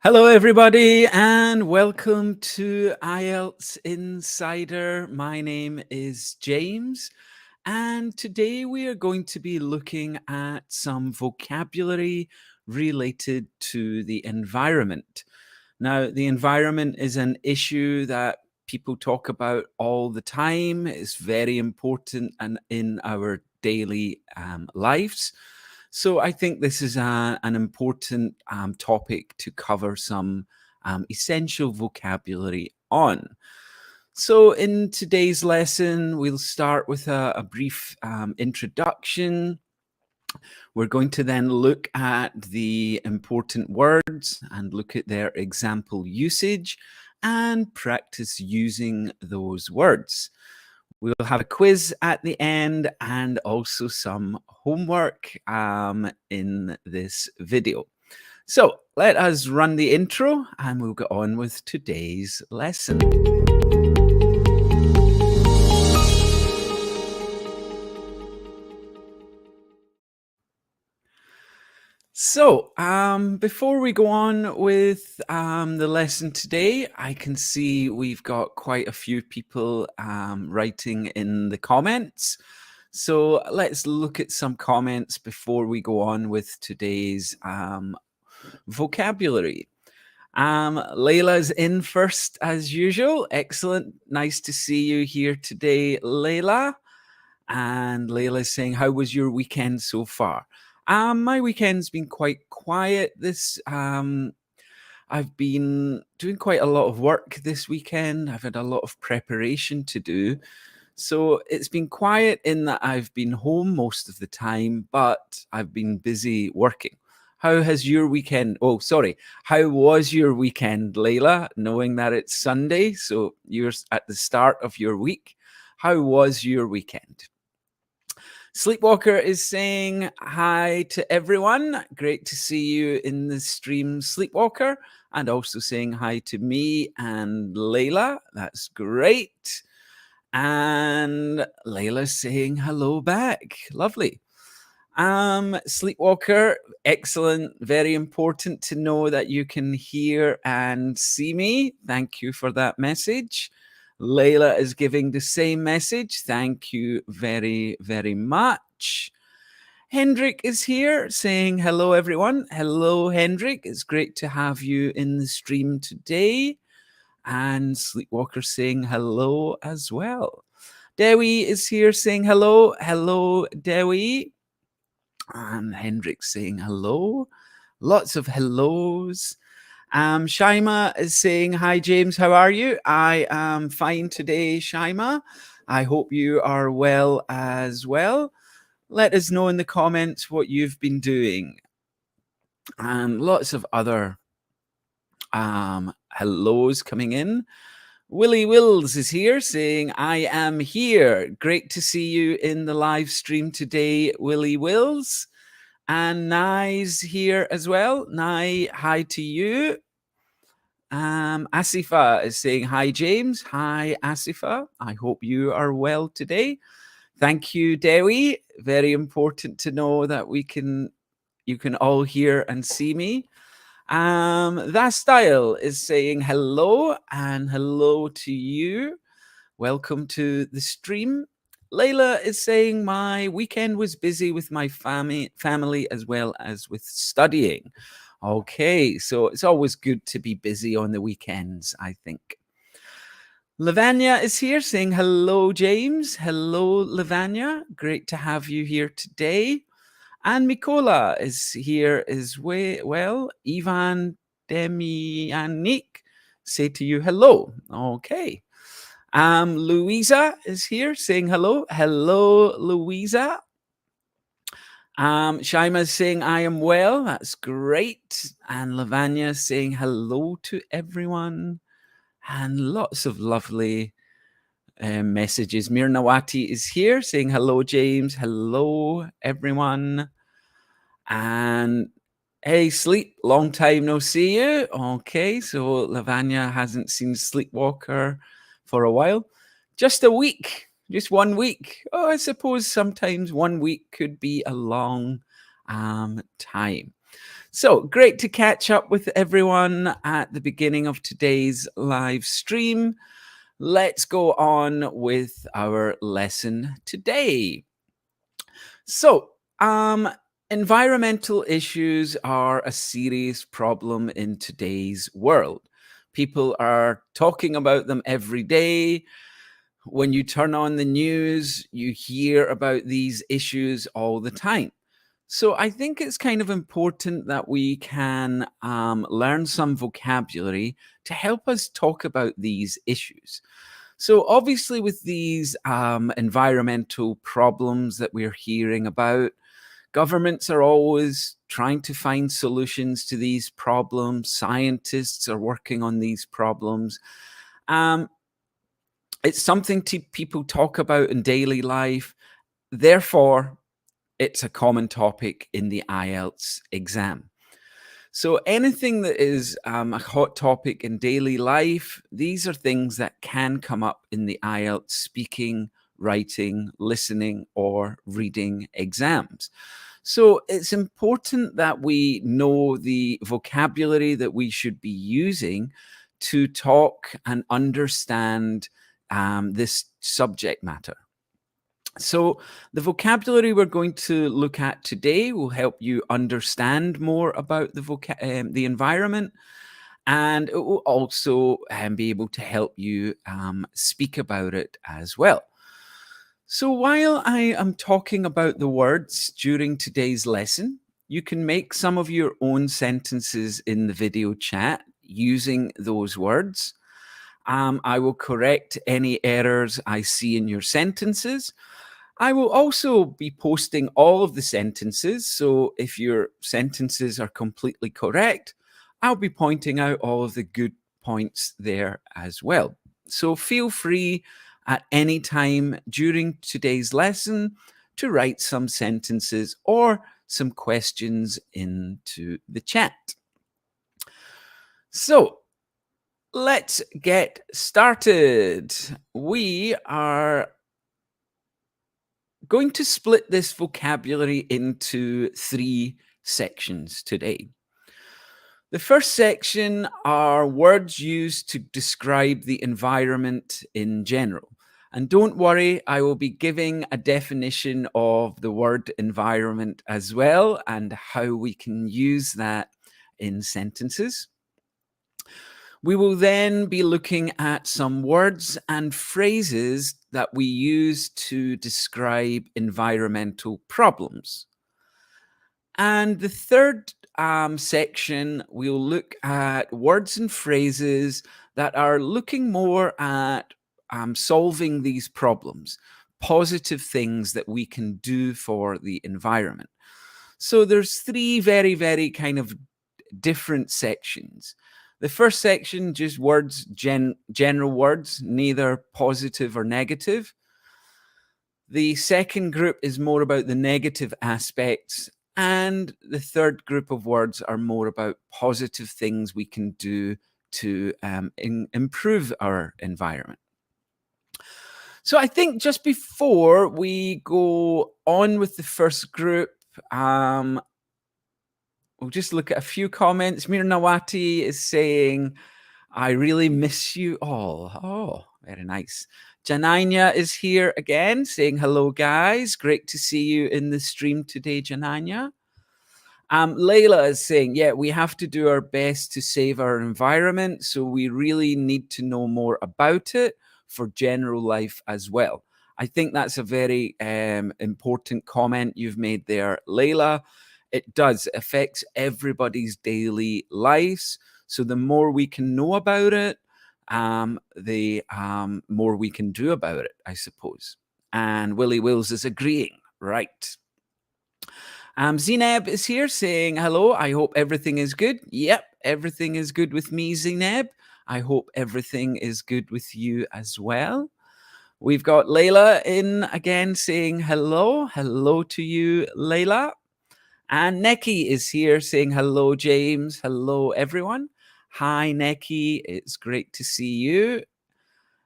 Hello, everybody, and welcome to IELTS Insider. My name is James, and today we are going to be looking at some vocabulary related to the environment. Now, the environment is an issue that people talk about all the time. It's very important and in our daily lives. So I think this is an important topic to cover some essential vocabulary on. So in today's lesson, we'll start with a brief introduction. We're going to then look at the important words and look at their example usage and practice using those words. We'll have a quiz at the end and also some homework in this video. So let us run the intro and we'll get on with today's lesson. So, before we go on with the lesson today, I can see we've got quite a few people writing in the comments. So let's look at some comments before we go on with today's vocabulary. Layla's in first as usual. Excellent. Nice to see you here today, Layla. And Layla's saying, how was your weekend so far? My weekend's been quite quiet. I've been doing quite a lot of work this weekend. I've had a lot of preparation to do. So it's been quiet in that I've been home most of the time, but I've been busy working. How has your weekend? Oh, sorry. How was your weekend, Layla? Knowing that it's Sunday, so you're at the start of your week. How was your weekend? Sleepwalker is saying hi to everyone. Great to see you in the stream, Sleepwalker, and also saying hi to me and Layla. That's great. And Layla's saying hello back. Lovely. Sleepwalker, excellent. Very important to know that you can hear and see me. Thank you for that message. Layla is giving the same message. Thank you very, very much. Hendrik is here saying hello, everyone. Hello, Hendrik. It's great to have you in the stream today. And Sleepwalker saying hello as well. Dewi is here saying hello. Hello, Dewi. And Hendrik saying hello. Lots of hellos. Shaima is saying, hi, James, how are you? I am fine today, Shaima. I hope you are well as well. Let us know in the comments what you've been doing. And lots of other hellos coming in. Willie Wills is here saying, I am here. Great to see you in the live stream today, Willie Wills. And Nai's here as well. Nai, hi to you. Asifa is saying, hi, James. Hi, Asifa. I hope you are well today. Thank you, Dewi. Very important to know that you can all hear and see me. That Style is saying hello and hello to you. Welcome to the stream. Layla is saying my weekend was busy with my family as well as with studying. Okay, so it's always good to be busy on the weekends, I think. Lavanya is here saying hello, James. Hello, Lavanya. Great to have you here today. And Mikola is here as well. Ivan Demianik, say to you hello. Okay. Louisa is here saying hello. Hello, Louisa. Shaima is saying I am well. That's great. And Lavanya saying hello to everyone. And lots of lovely messages. Mirnawati is here saying hello, James. Hello, everyone. And hey, Sleep, long time no see you. Okay, so Lavanya hasn't seen Sleepwalker for a while. Just a week, just 1 week. Oh, I suppose sometimes 1 week could be a long time. So great to catch up with everyone at the beginning of today's live stream. Let's go on with our lesson today. So, environmental issues are a serious problem in today's world. People are talking about them every day. When you turn on the news, you hear about these issues all the time. So I think it's kind of important that we can learn some vocabulary to help us talk about these issues. So obviously, with these environmental problems that we're hearing about, governments are always trying to find solutions to these problems. Scientists are working on these problems. Um, it's something to people talk about in daily life. Therefore, it's a common topic in the IELTS exam. So anything that is a hot topic in daily life, these are things that can come up in the IELTS speaking, writing, listening, or reading exams. So it's important that we know the vocabulary that we should be using to talk and understand this subject matter. So, the vocabulary we're going to look at today will help you understand more about the environment, and it will also be able to help you speak about it as well. So, while I am talking about the words during today's lesson, you can make some of your own sentences in the video chat using those words. I will correct any errors I see in your sentences. I will also be posting all of the sentences. So if your sentences are completely correct, I'll be pointing out all of the good points there as well. So feel free at any time during today's lesson to write some sentences or some questions into the chat. So let's get started. We are going to split this vocabulary into three sections today. The first section are words used to describe the environment in general. And don't worry, I will be giving a definition of the word environment as well and how we can use that in sentences. We will then be looking at some words and phrases that we use to describe environmental problems. And the third section, we'll look at words and phrases that are looking more at solving these problems, positive things that we can do for the environment. So there's three very, very kind of different sections. The first section, just words, general words, neither positive or negative. The second group is more about the negative aspects. And the third group of words are more about positive things we can do to improve our environment. So I think just before we go on with the first group, we'll just look at a few comments. Mir Nawati is saying, I really miss you all. Oh, very nice. Jananya is here again saying, hello, guys. Great to see you in the stream today, Jananya. Layla is saying, yeah, we have to do our best to save our environment. So we really need to know more about it for general life as well. I think that's a very important comment you've made there, Layla. It does. It affects everybody's daily lives. So the more we can know about it, the more we can do about it, I suppose. And Willie Wills is agreeing. Right. Zineb is here saying, hello, I hope everything is good. Yep, everything is good with me, Zineb. I hope everything is good with you as well. We've got Layla in again saying hello. Hello to you, Layla. And Neki is here saying hello, James. Hello, everyone. Hi, Neki. It's great to see you.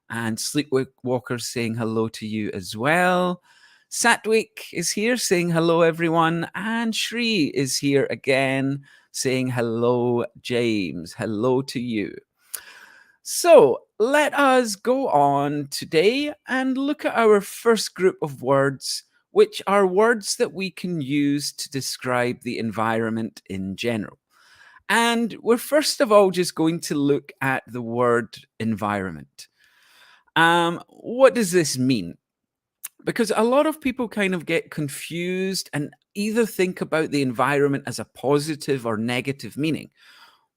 And Sleepwalker saying hello to you as well. Satwik is here saying hello, everyone. And Shri is here again saying hello, James. Hello to you. So let us go on today and look at our first group of words, which are words that we can use to describe the environment in general. And we're first of all just going to look at the word environment. What does this mean? Because a lot of people kind of get confused and either think about the environment as a positive or negative meaning.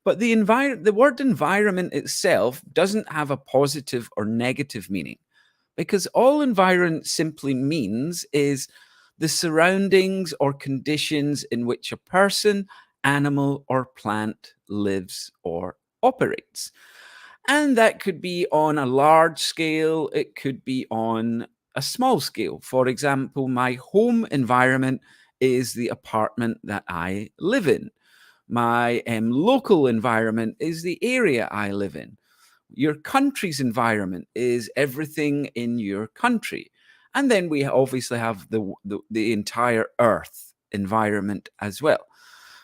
But the word environment itself doesn't have a positive or negative meaning, because all environment simply means is the surroundings or conditions in which a person, animal, or plant lives or operates. And that could be on a large scale, it could be on a small scale. For example, my home environment is the apartment that I live in. My local environment is the area I live in. Your country's environment is everything in your country. And then we obviously have the entire Earth environment as well.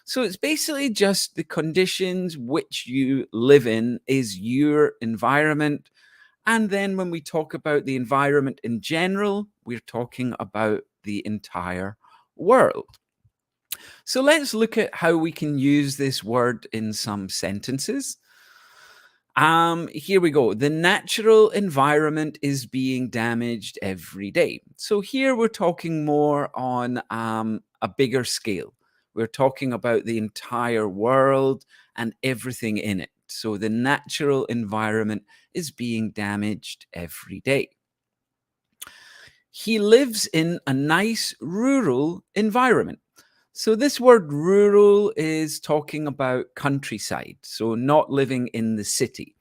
So it's basically just the conditions which you live in is your environment. And then when we talk about the environment in general, we're talking about the entire world. So let's look at how we can use this word in some sentences. Here we go. The natural environment is being damaged every day. So here we're talking more on a bigger scale. We're talking about the entire world and everything in it. So the natural environment is being damaged every day. He lives in a nice rural environment. So this word rural is talking about countryside, so not living in the city.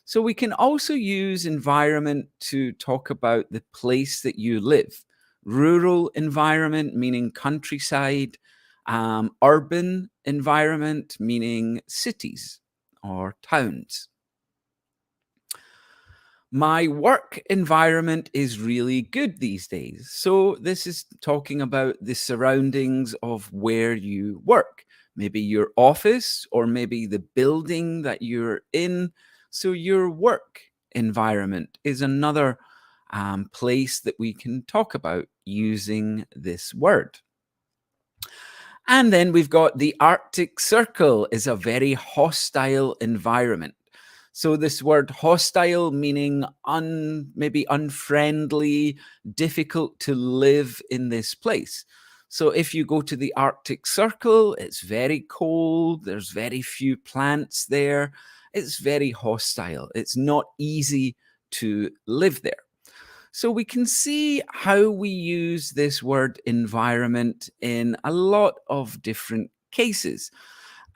So we can also use environment to talk about the place that you live. Rural environment meaning countryside, urban environment meaning cities or towns. My work environment is really good these days. So, this is talking about the surroundings of where you work, maybe your office or maybe the building that you're in. So, your work environment is another place that we can talk about using this word. And then we've got the Arctic Circle is a very hostile environment. So this word hostile meaning maybe unfriendly, difficult to live in this place. So if you go to the Arctic Circle, it's very cold, there's very few plants there, it's very hostile. It's not easy to live there. So we can see how we use this word environment in a lot of different cases.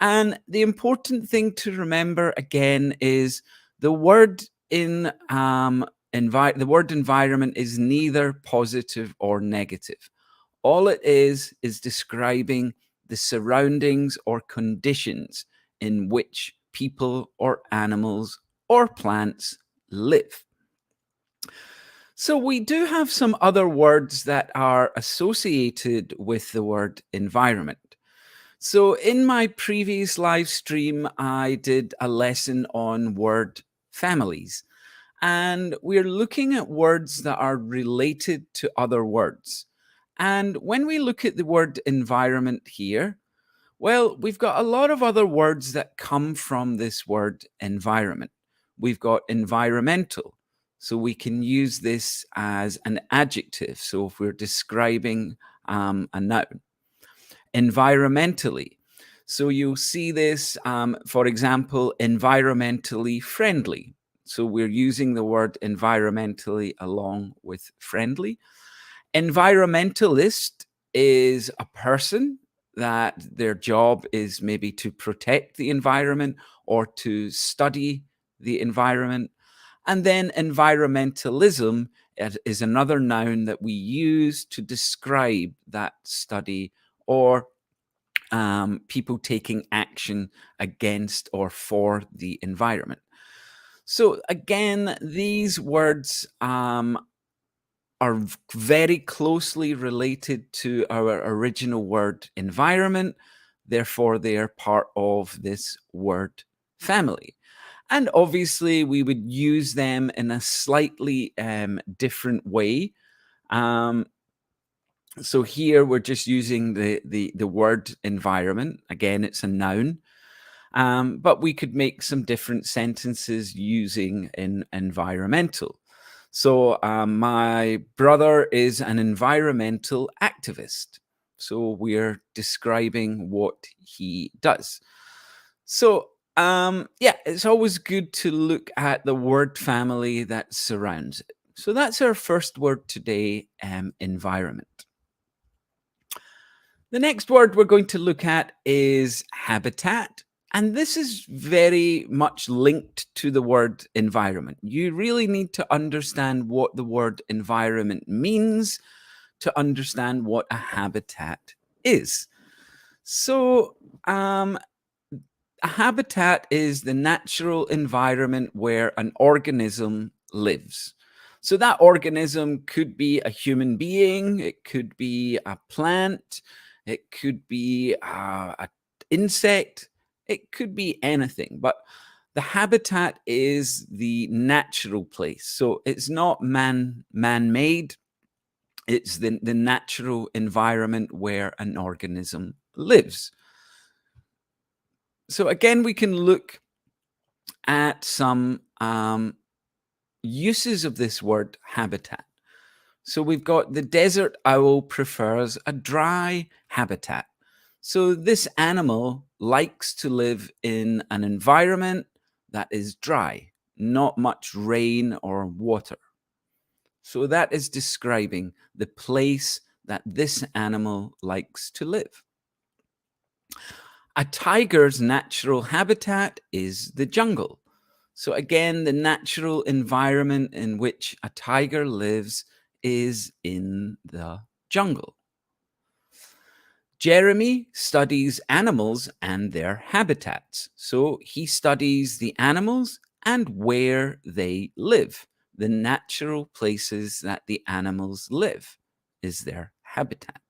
And the important thing to remember again is the word in the word environment is neither positive or negative. All it is describing the surroundings or conditions in which people or animals or plants live. So we do have some other words that are associated with the word environment. So in my previous live stream, I did a lesson on word families, and we're looking at words that are related to other words. And when we look at the word environment here, well, we've got a lot of other words that come from this word environment. We've got environmental. So we can use this as an adjective. So if we're describing a noun, environmentally. So you'll see this, for example, environmentally friendly. So we're using the word environmentally along with friendly. Environmentalist is a person that their job is maybe to protect the environment or to study the environment. And then environmentalism is another noun that we use to describe that study or people taking action against or for the environment. So again, these words are very closely related to our original word environment. Therefore, they are part of this word family. And obviously, we would use them in a slightly different way. So here we're just using the word environment. Again, it's a noun. But we could make some different sentences using environmental. So my brother is an environmental activist. So we're describing what he does. So yeah, it's always good to look at the word family that surrounds it. So that's our first word today, environment. The next word we're going to look at is habitat. And this is very much linked to the word environment. You really need to understand what the word environment means to understand what a habitat is. So, a habitat is the natural environment where an organism lives. So that organism could be a human being, it could be a plant, it could be an insect, it could be anything. But the habitat is the natural place. So it's not man-made. It's the natural environment where an organism lives. So again, we can look at some uses of this word habitat. So we've got the desert owl prefers a dry habitat. So this animal likes to live in an environment that is dry, not much rain or water. So that is describing the place that this animal likes to live. A tiger's natural habitat is the jungle. So again, the natural environment in which a tiger lives is in the jungle. Jeremy studies animals and their habitats. So he studies the animals and where they live. The natural places that the animals live is their habitat.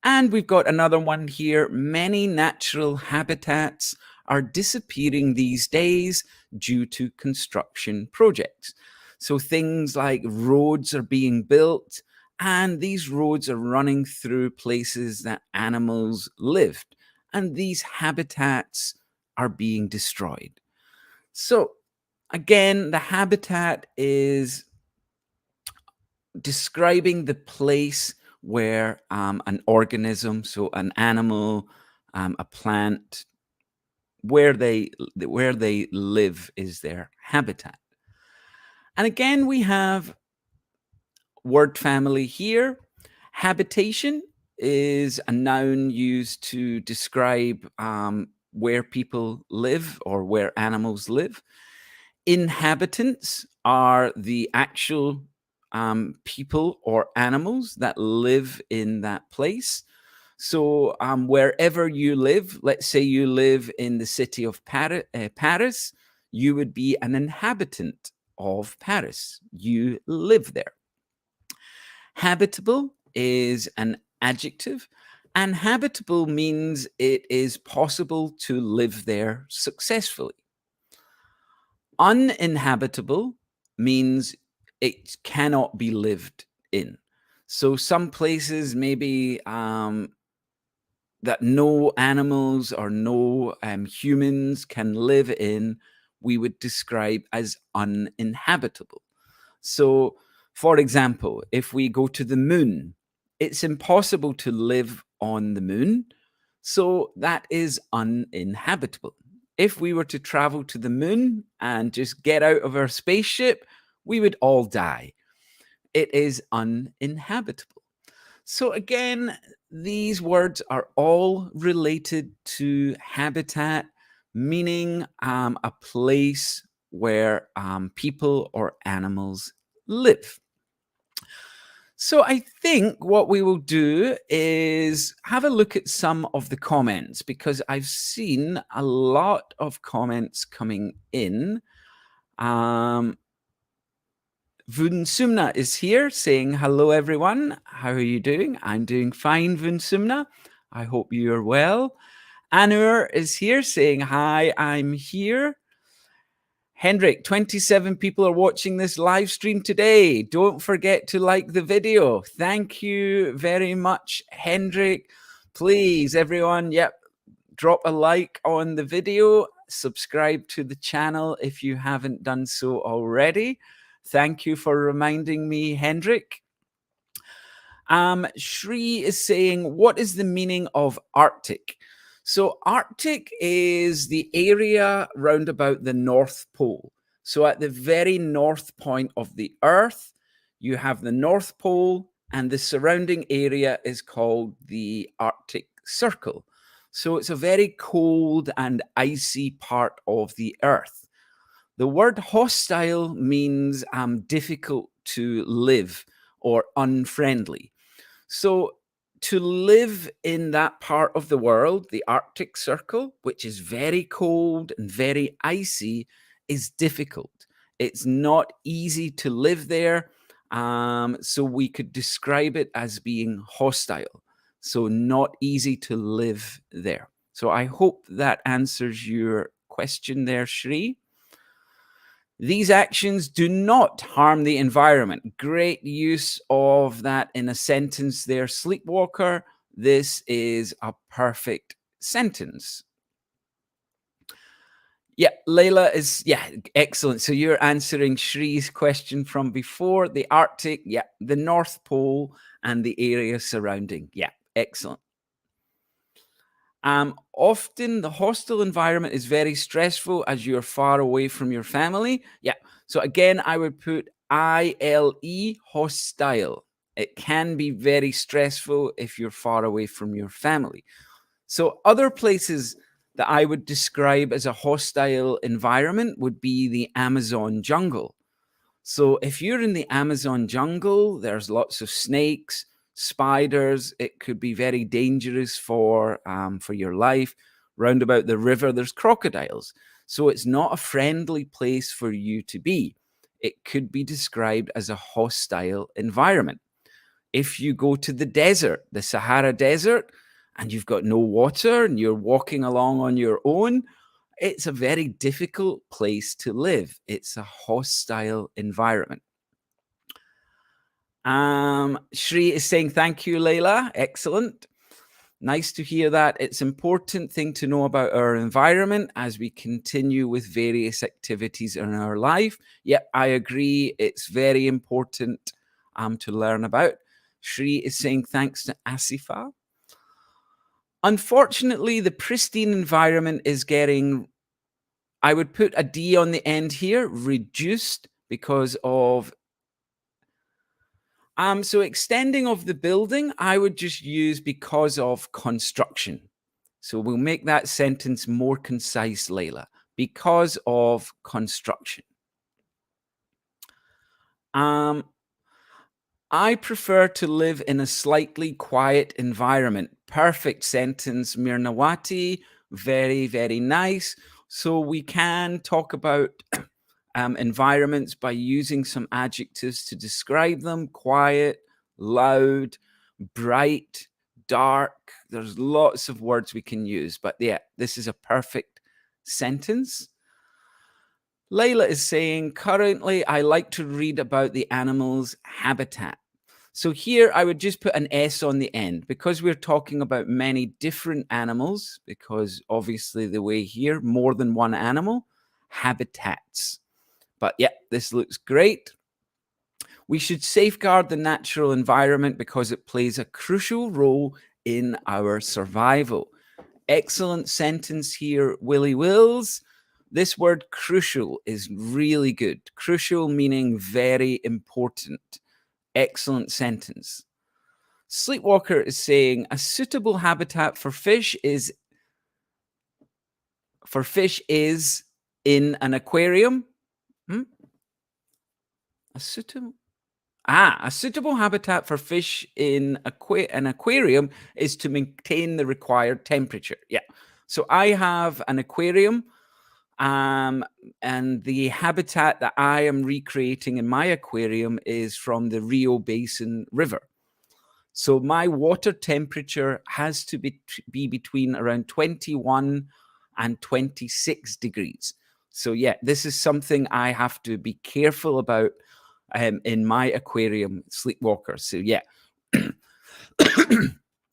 And we've got another one here. Many natural habitats are disappearing these days due to construction projects. So things like roads are being built, and these roads are running through places that animals lived, and these habitats are being destroyed. So again, the habitat is describing the place where an organism, so an animal, a plant, where they live is their habitat. And again, we have word family here. Habitation is a noun used to describe where people live or where animals live. Inhabitants are the actual people or animals that live in that place. So wherever you live, let's say you live in the city of Paris, you would be an inhabitant of Paris. You live there. Habitable is an adjective, and habitable means it is possible to live there successfully. Uninhabitable means it cannot be lived in. So some places maybe that no animals or no humans can live in, we would describe as uninhabitable. So, for example, if we go to the moon, it's impossible to live on the moon. So that is uninhabitable. If we were to travel to the moon and just get out of our spaceship, we would all die. It is uninhabitable. So again, these words are all related to habitat, meaning a place where people or animals live. So I think what we will do is have a look at some of the comments because I've seen a lot of comments coming in. Vunsumna is here saying, hello, everyone. How are you doing? I'm doing fine, Vunsumna. I hope you're well. Anur is here saying, hi, I'm here. Hendrik, 27 people are watching this live stream today. Don't forget to like the video. Thank you very much, Hendrik. Please, everyone, drop a like on the video. Subscribe to the channel if you haven't done so already. Thank you for reminding me, Hendrik. Shri is saying, what is the meaning of Arctic? So Arctic is the area round about the North Pole. So at the very north point of the Earth, you have the North Pole, and the surrounding area is called the Arctic Circle. So it's a very cold and icy part of the Earth. The word hostile means difficult to live or unfriendly. So to live in that part of the world, the Arctic Circle, which is very cold and very icy, is difficult. It's not easy to live there. So we could describe it as being hostile. So not easy to live there. So I hope that answers your question there, Shri. These actions do not harm the environment. Great use of that in a sentence there, Sleepwalker. This is a perfect sentence. Yeah, Layla is, excellent. So you're answering Shri's question from before. The Arctic, the North Pole and the area surrounding. Yeah, excellent. Often the hostile environment is very stressful as you're far away from your family. Yeah. So again, I would put ILE, hostile. It can be very stressful if you're far away from your family. So other places that I would describe as a hostile environment would be the Amazon jungle. So if you're in the Amazon jungle, there's lots of snakes, spiders. It could be very dangerous for your life. Round about the river, there's crocodiles. So it's not a friendly place for you to be. It could be described as a hostile environment. If you go to the desert, the Sahara Desert, and you've got no water and you're walking along on your own, it's a very difficult place to live. It's a hostile environment. Shri is saying, thank you, Layla. Excellent. Nice to hear that. It's an important thing to know about our environment as we continue with various activities in our life. Yep, I agree. It's very important to learn about. Shri is saying, thanks to Asifa. Unfortunately, the pristine environment is getting, I would put a D on the end here, reduced because of, so extending of the building, I would just use because of construction. So we'll make that sentence more concise, Layla, because of construction. I prefer to live in a slightly quiet environment. Perfect sentence, Mirnawati. Very, very nice. So we can talk about environments by using some adjectives to describe them. Quiet, loud, bright, dark. There's lots of words we can use. But yeah, this is a perfect sentence. Layla is saying, currently, I like to read about the animal's habitat. So here I would just put an S on the end because we're talking about many different animals, because obviously the way here, more than one animal, habitats. But yeah, this looks great. We should safeguard the natural environment because it plays a crucial role in our survival. Excellent sentence here, Willie Wills. This word crucial is really good. Crucial meaning very important. Excellent sentence. Sleepwalker is saying a suitable habitat for fish is in an aquarium. A suitable habitat for fish in an aquarium is to maintain the required temperature. Yeah. So I have an aquarium, and the habitat that I am recreating in my aquarium is from the Rio Basin River. So my water temperature has to be between around 21 and 26 degrees. So yeah, this is something I have to be careful about in my aquarium, Sleepwalker. So yeah,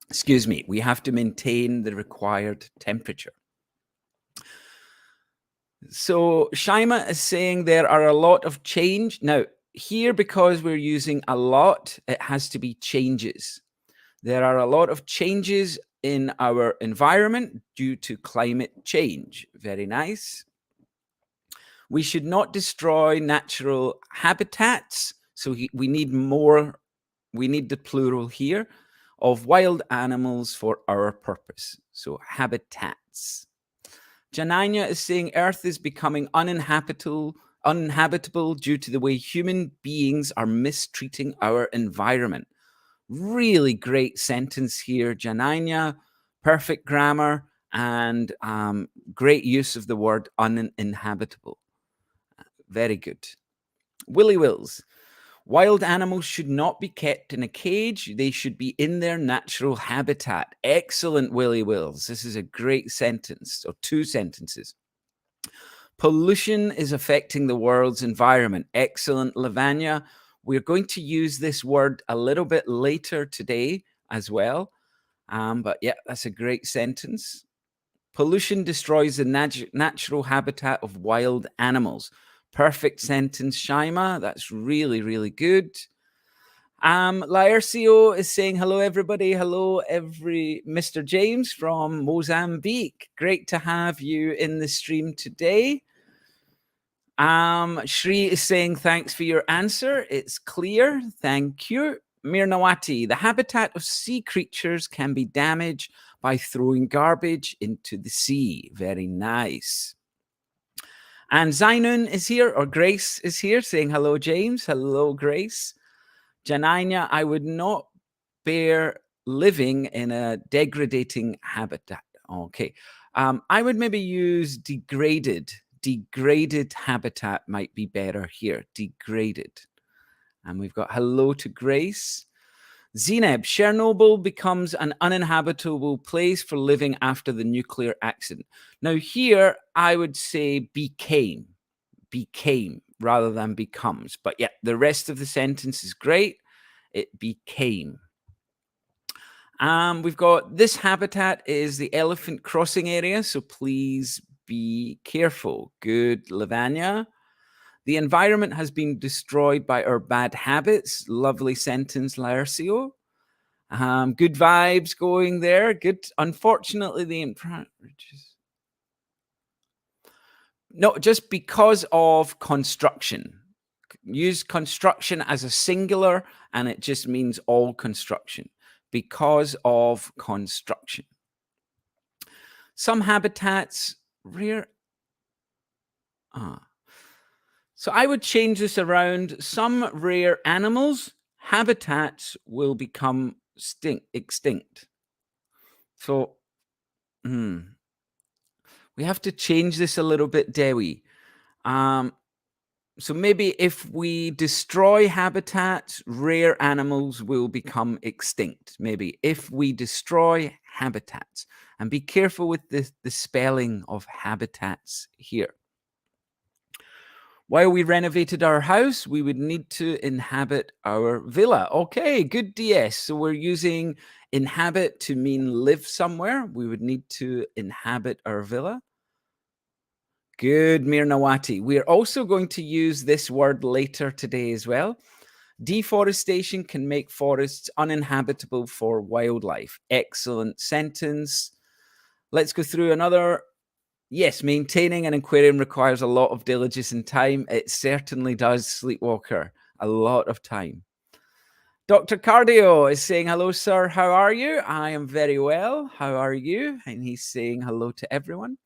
excuse me, we have to maintain the required temperature. So Shaima is saying there are a lot of change. Now, here, because we're using a lot, it has to be changes. There are a lot of changes in our environment due to climate change. Very nice. We should not destroy natural habitats. So we need more, we need the plural here of wild animals for our purpose. So habitats. Jananya is saying Earth is becoming uninhabitable due to the way human beings are mistreating our environment. Really great sentence here, Jananya. Perfect grammar and great use of the word uninhabitable. Very good. Willy Wills. Wild animals should not be kept in a cage. They should be in their natural habitat. Excellent, Willy Wills. This is a great sentence, or two sentences. Pollution is affecting the world's environment. Excellent, Lavanya. We're going to use this word a little bit later today as well. But yeah, that's a great sentence. Pollution destroys the natural habitat of wild animals. Perfect sentence, Shaima. That's really, really good. Laercio is saying hello, everybody. Hello, Mr. James from Mozambique. Great to have you in the stream today. Shri is saying thanks for your answer. It's clear. Thank you. Mirnawati, the habitat of sea creatures can be damaged by throwing garbage into the sea. Very nice. And Zainun is here, or Grace is here, saying hello, James. Hello, Grace. Janina, I would not bear living in a degrading habitat. Okay. I would maybe use degraded. Degraded habitat might be better here. Degraded. And we've got hello to Grace. Zeneb, Chernobyl becomes an uninhabitable place for living after the nuclear accident. Now here, I would say became rather than becomes. But yeah, the rest of the sentence is great. It became. We've got this habitat is the elephant crossing area, so please be careful. Good, Lavanya. The environment has been destroyed by our bad habits. Lovely sentence, Laercio. Good vibes going there. Good. Unfortunately, no, just because of construction. Use construction as a singular, and it just means all construction. Because of construction. Some habitats rare. So I would change this around. Some rare animals habitats will become extinct. So we have to change this a little bit, Dewi. So maybe if we destroy habitats, rare animals will become extinct. Maybe if we destroy habitats. And be careful with the spelling of habitats here. While we renovated our house, we would need to inhabit our villa. Okay, good DS. So we're using inhabit to mean live somewhere. We would need to inhabit our villa. Good, Mirnawati. We're also going to use this word later today as well. Deforestation can make forests uninhabitable for wildlife. Excellent sentence. Let's go through another. Yes, maintaining an aquarium requires a lot of diligence and time. It certainly does, Sleepwalker. A lot of time. Dr. Cardio is saying, hello, sir. How are you? I am very well. How are you? And he's saying hello to everyone.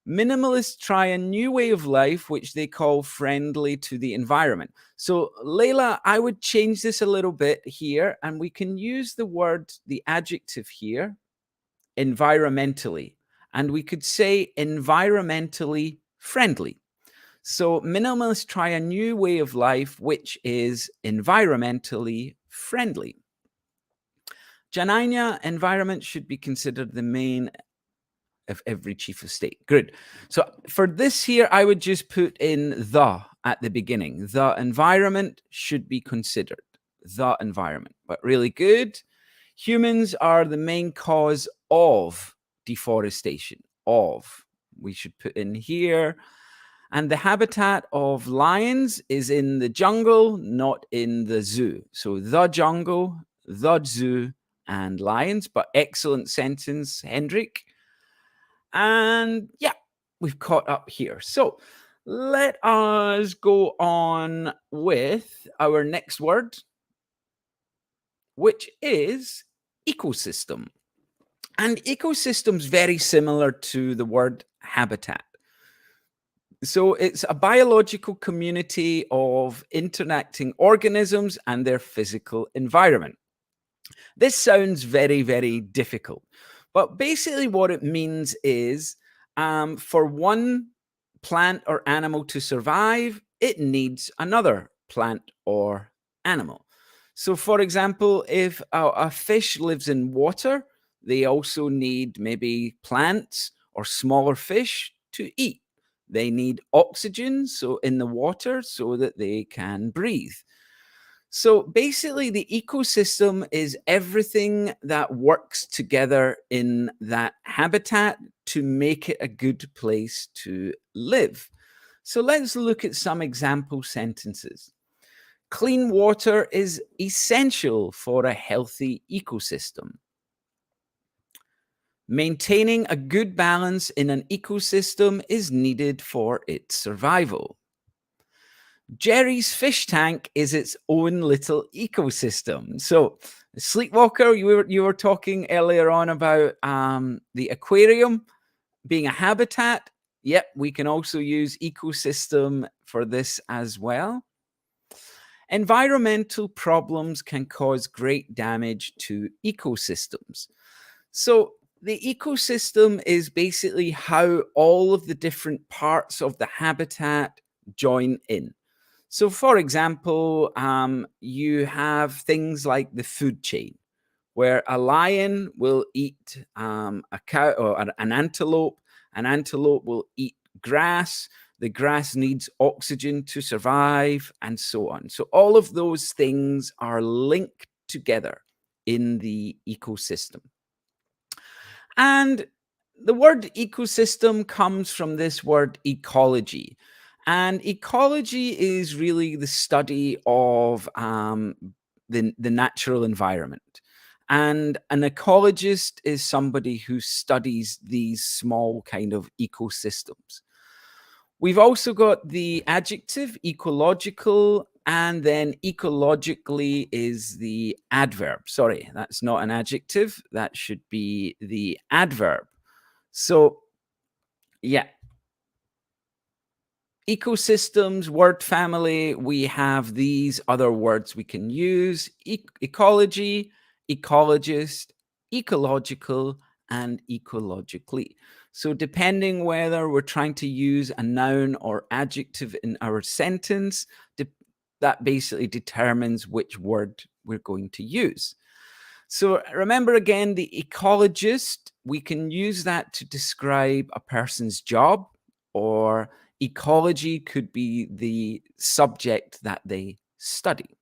Minimalists try a new way of life, which they call friendly to the environment. So, Layla, I would change this a little bit here, and we can use the word, the adjective here, environmentally. And we could say environmentally friendly. So minimalists try a new way of life, which is environmentally friendly. Janina, environment should be considered the main of every chief of state. Good. So for this here, I would just put in the at the beginning. The environment should be considered. The environment. But really good. Humans are the main cause of deforestation. Of. We should put in here. And the habitat of lions is in the jungle, not in the zoo. So the jungle, the zoo, and lions. But excellent sentence, Hendrik. And yeah, we've caught up here. So let us go on with our next word, which is ecosystem. And ecosystem's very similar to the word habitat. So it's a biological community of interacting organisms and their physical environment. This sounds very, very difficult, but basically what it means is for one plant or animal to survive, it needs another plant or animal. So, for example, if a fish lives in water, they also need maybe plants or smaller fish to eat. They need oxygen so in the water so that they can breathe. So basically, the ecosystem is everything that works together in that habitat to make it a good place to live. So let's look at some example sentences. Clean water is essential for a healthy ecosystem. Maintaining a good balance in an ecosystem is needed for its survival. Jerry's fish tank is its own little ecosystem. So, Sleepwalker, you were talking earlier on about the aquarium being a habitat. Yep, we can also use ecosystem for this as well. Environmental problems can cause great damage to ecosystems. So, the ecosystem is basically how all of the different parts of the habitat join in. So, for example, you have things like the food chain, where a lion will eat a cow or an antelope. An antelope will eat grass. The grass needs oxygen to survive, and so on. So, all of those things are linked together in the ecosystem. And the word ecosystem comes from this word ecology. And ecology is really the study of the natural environment. And an ecologist is somebody who studies these small kind of ecosystems. We've also got the adjective ecological, and then ecologically is the adverb. Sorry, that's not an adjective. That should be the adverb. So, yeah. Ecosystems, word family, we have these other words we can use: ecology, ecologist, ecological, and ecologically. So, depending whether we're trying to use a noun or adjective in our sentence, that basically determines which word we're going to use. So, remember again, the ecologist, we can use that to describe a person's job, or ecology could be the subject that they study.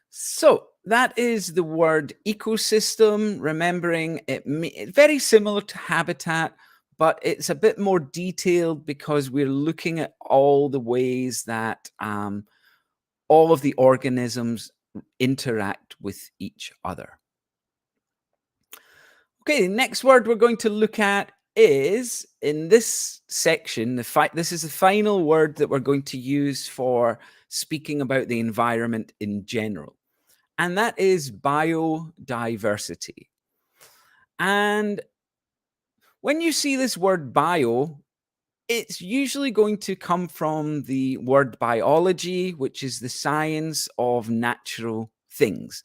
So that is the word ecosystem. Remembering it's very similar to habitat, but it's a bit more detailed because we're looking at all the ways that all of the organisms interact with each other. Okay, the next word we're going to look at is, in this section, this is the final word that we're going to use for speaking about the environment in general, and that is biodiversity. And when you see this word bio, it's usually going to come from the word biology, which is the science of natural things.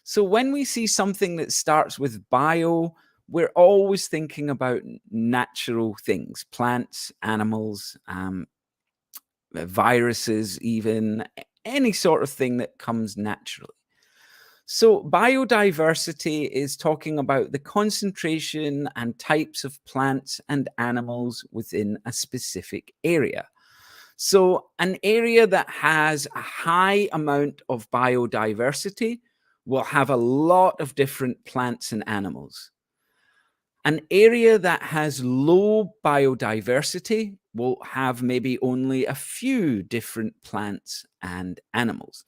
So when we see something that starts with bio, we're always thinking about natural things: plants, animals, viruses, even any sort of thing that comes naturally. So, biodiversity is talking about the concentration and types of plants and animals within a specific area. So, an area that has a high amount of biodiversity will have a lot of different plants and animals. An area that has low biodiversity will have maybe only a few different plants and animals.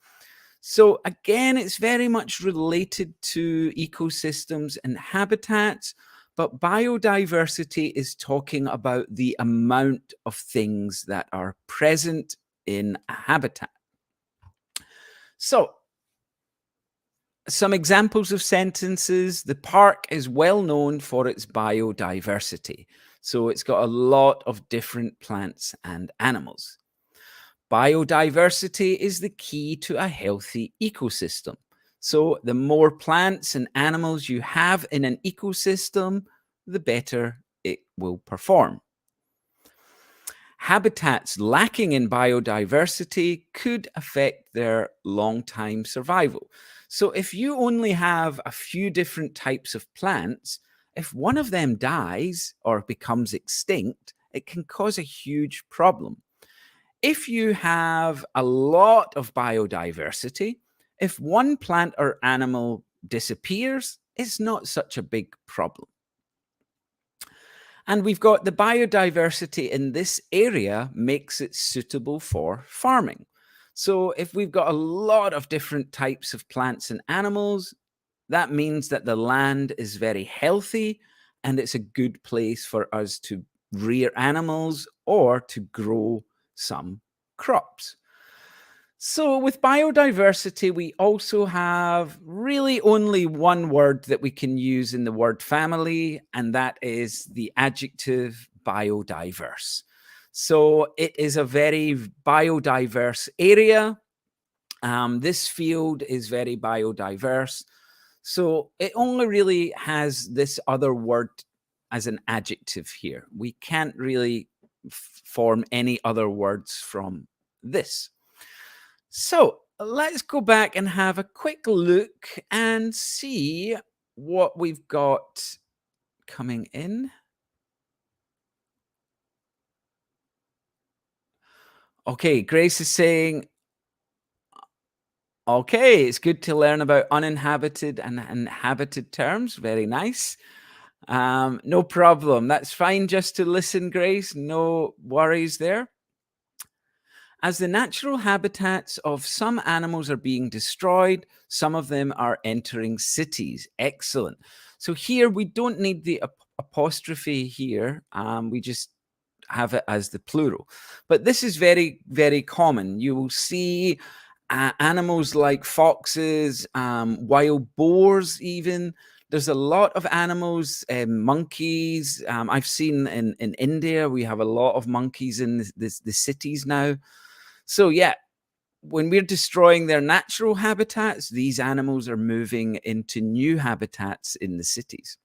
So, again, it's very much related to ecosystems and habitats, but biodiversity is talking about the amount of things that are present in a habitat. So, some examples of sentences: the park is well known for its biodiversity. So, it's got a lot of different plants and animals. Biodiversity is the key to a healthy ecosystem. So, the more plants and animals you have in an ecosystem, the better it will perform. Habitats lacking in biodiversity could affect their long time survival. So, if you only have a few different types of plants, if one of them dies or becomes extinct, it can cause a huge problem. If you have a lot of biodiversity, if one plant or animal disappears, it's not such a big problem. And we've got the biodiversity in this area makes it suitable for farming. So if we've got a lot of different types of plants and animals, that means that the land is very healthy and it's a good place for us to rear animals or to grow some crops. So, with biodiversity, we also have really only one word that we can use in the word family, and that is the adjective biodiverse. So, it is a very biodiverse area. This field is very biodiverse. So, it only really has this other word as an adjective here. We can't really form any other words from this. So let's go back and have a quick look and see what we've got coming in. Okay, Grace is saying, okay, it's good to learn about uninhabited and inhabited terms. Very nice. No problem. That's fine just to listen, Grace. No worries there. As the natural habitats of some animals are being destroyed, some of them are entering cities. Excellent. So here we don't need the apostrophe here. We just have it as the plural. But this is very, very common. You will see animals like foxes, wild boars, even. There's a lot of animals, monkeys. I've seen in India, we have a lot of monkeys in the cities now. So, yeah, when we're destroying their natural habitats, these animals are moving into new habitats in the cities.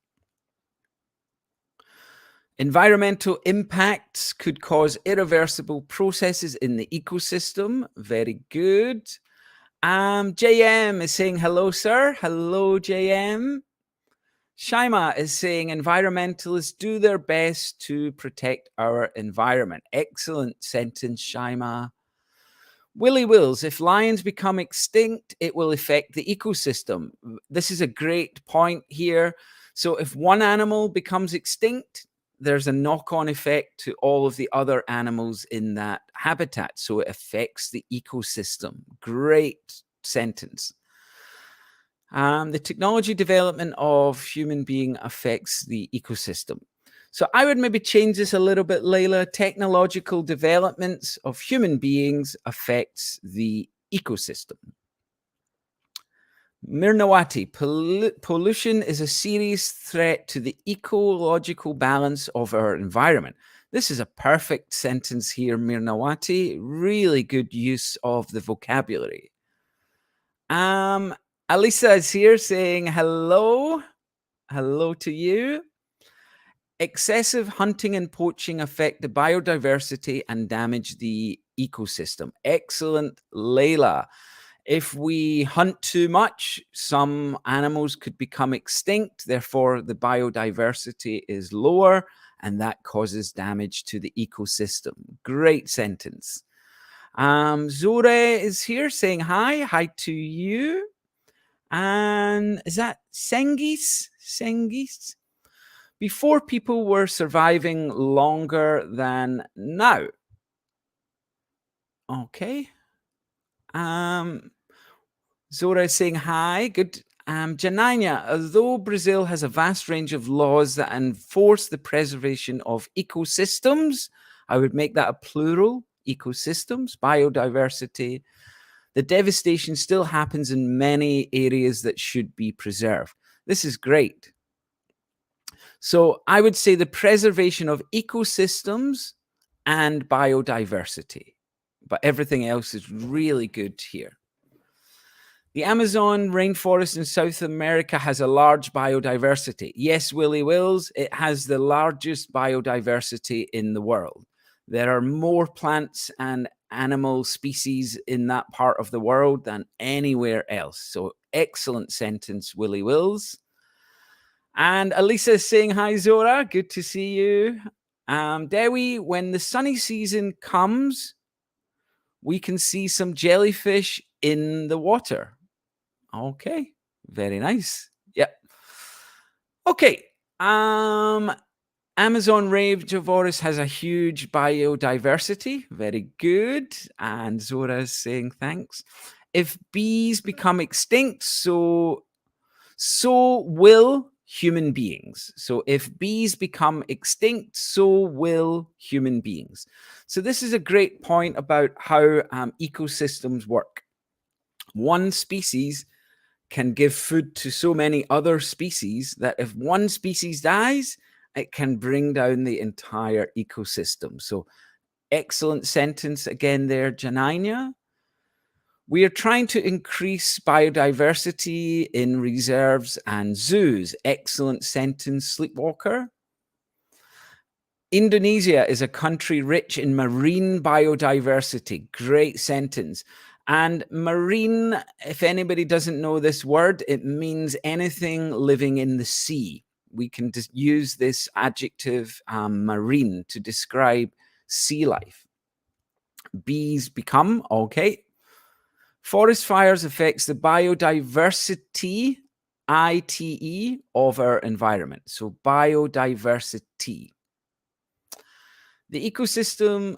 Environmental impacts could cause irreversible processes in the ecosystem. Very good. JM is saying hello, sir. Hello, JM. Shaima is saying environmentalists do their best to protect our environment. Excellent sentence, Shaima. Willie Wills, if lions become extinct, it will affect the ecosystem. This is a great point here. So, if one animal becomes extinct, there's a knock on effect to all of the other animals in that habitat. So, it affects the ecosystem. Great sentence. The technology development of human being affects the ecosystem. So I would maybe change this a little bit, Layla. Technological developments of human beings affects the ecosystem. Mirnawati, pollution is a serious threat to the ecological balance of our environment. This is a perfect sentence here, Mirnawati. Really good use of the vocabulary. Alisa is here saying hello. Hello to you. Excessive hunting and poaching affect the biodiversity and damage the ecosystem. Excellent, Layla. If we hunt too much, some animals could become extinct. Therefore, the biodiversity is lower, and that causes damage to the ecosystem. Great sentence. Zore is here saying hi. Hi to you. And is that Sengis? Sengis? Before, people were surviving longer than now. Okay. Zora is saying hi. Good. Janina, although Brazil has a vast range of laws that enforce the preservation of ecosystems, I would make that a plural, ecosystems, biodiversity, the devastation still happens in many areas that should be preserved. This is great. So I would say the preservation of ecosystems and biodiversity, but everything else is really good here. The Amazon rainforest in South America has a large biodiversity. Yes, Willie Wills, it has the largest biodiversity in the world. There are more plants and animal species in that part of the world than anywhere else. So excellent sentence, Willie Wills. And Elisa is saying, hi, Zora. Good to see you. Dewi, when the sunny season comes, we can see some jellyfish in the water. Okay, very nice. Yep. Okay. Amazon rainforest has a huge biodiversity. Very good. And Zora is saying thanks. If bees become extinct, so will human beings. So if bees become extinct, so will human beings. So this is a great point about how ecosystems work. One species can give food to so many other species that if one species dies, it can bring down the entire ecosystem. So excellent sentence again there, Janina. We are trying to increase biodiversity in reserves and zoos. Excellent sentence, Sleepwalker. Indonesia is a country rich in marine biodiversity. Great sentence. And marine, if anybody doesn't know this word, it means anything living in the sea. We can just use this adjective marine to describe sea life. Bees become, okay. Forest fires affects the biodiversity, ITE, of our environment. So biodiversity. The ecosystem,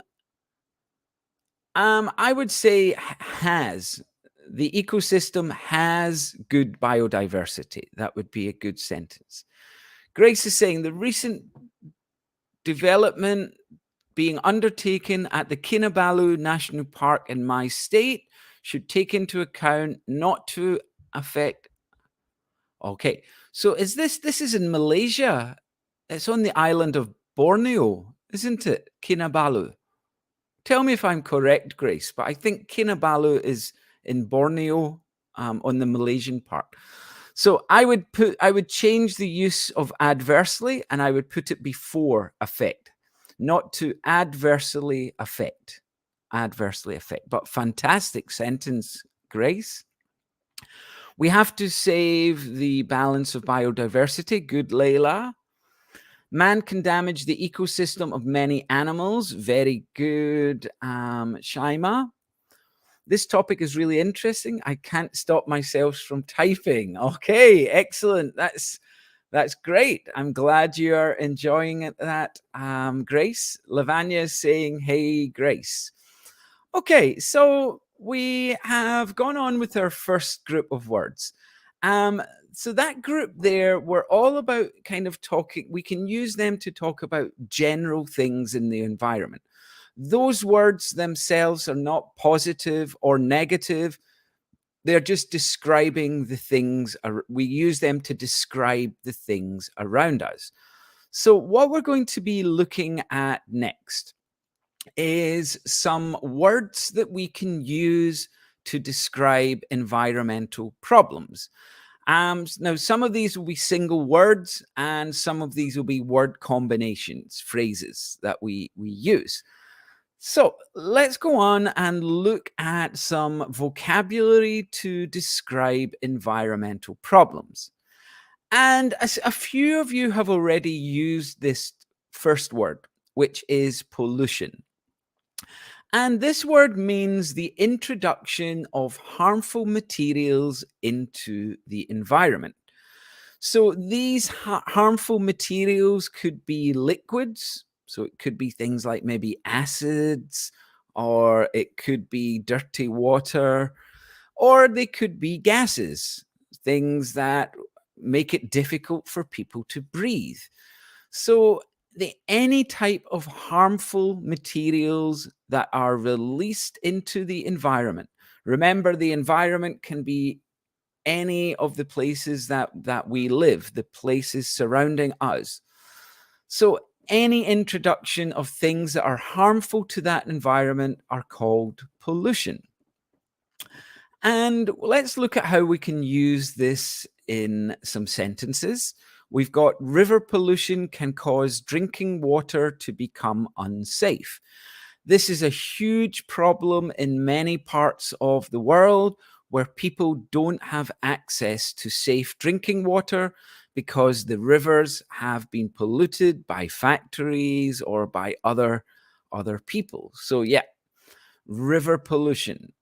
I would say the ecosystem has good biodiversity. That would be a good sentence. Grace is saying the recent development being undertaken at the Kinabalu National Park in my state should take into account not to affect. Okay, so this is in Malaysia? It's on the island of Borneo, isn't it? Kinabalu. Tell me if I'm correct, Grace, but I think Kinabalu is in Borneo, on the Malaysian part. So I would change the use of adversely, and I would put it before affect, not to adversely affect. Adversely affect. But fantastic sentence, Grace. We have to save the balance of biodiversity. Good, Layla. Man can damage the ecosystem of many animals. Very good, Shaima. This topic is really interesting. I can't stop myself from typing. Okay, excellent. That's great. I'm glad you are enjoying that, Grace. Lavanya is saying, hey, Grace. Okay, so we have gone on with our first group of words. So that group there, we're all about kind of talking, we can use them to talk about general things in the environment. Those words themselves are not positive or negative. They're just describing the things. We use them to describe the things around us. So what we're going to be looking at next is some words that we can use to describe environmental problems. Now, some of these will be single words, and some of these will be word combinations, phrases that we use. So let's go on and look at some vocabulary to describe environmental problems. And a few of you have already used this first word, which is pollution. And this word means the introduction of harmful materials into the environment. So these harmful materials could be liquids. So it could be things like maybe acids, or it could be dirty water, or they could be gases, things that make it difficult for people to breathe. So any type of harmful materials that are released into the environment. Remember, the environment can be any of the places that we live, the places surrounding us. So any introduction of things that are harmful to that environment are called pollution. And let's look at how we can use this in some sentences. We've got river pollution can cause drinking water to become unsafe. This is a huge problem in many parts of the world where people don't have access to safe drinking water because the rivers have been polluted by factories or by other people. So yeah, river pollution.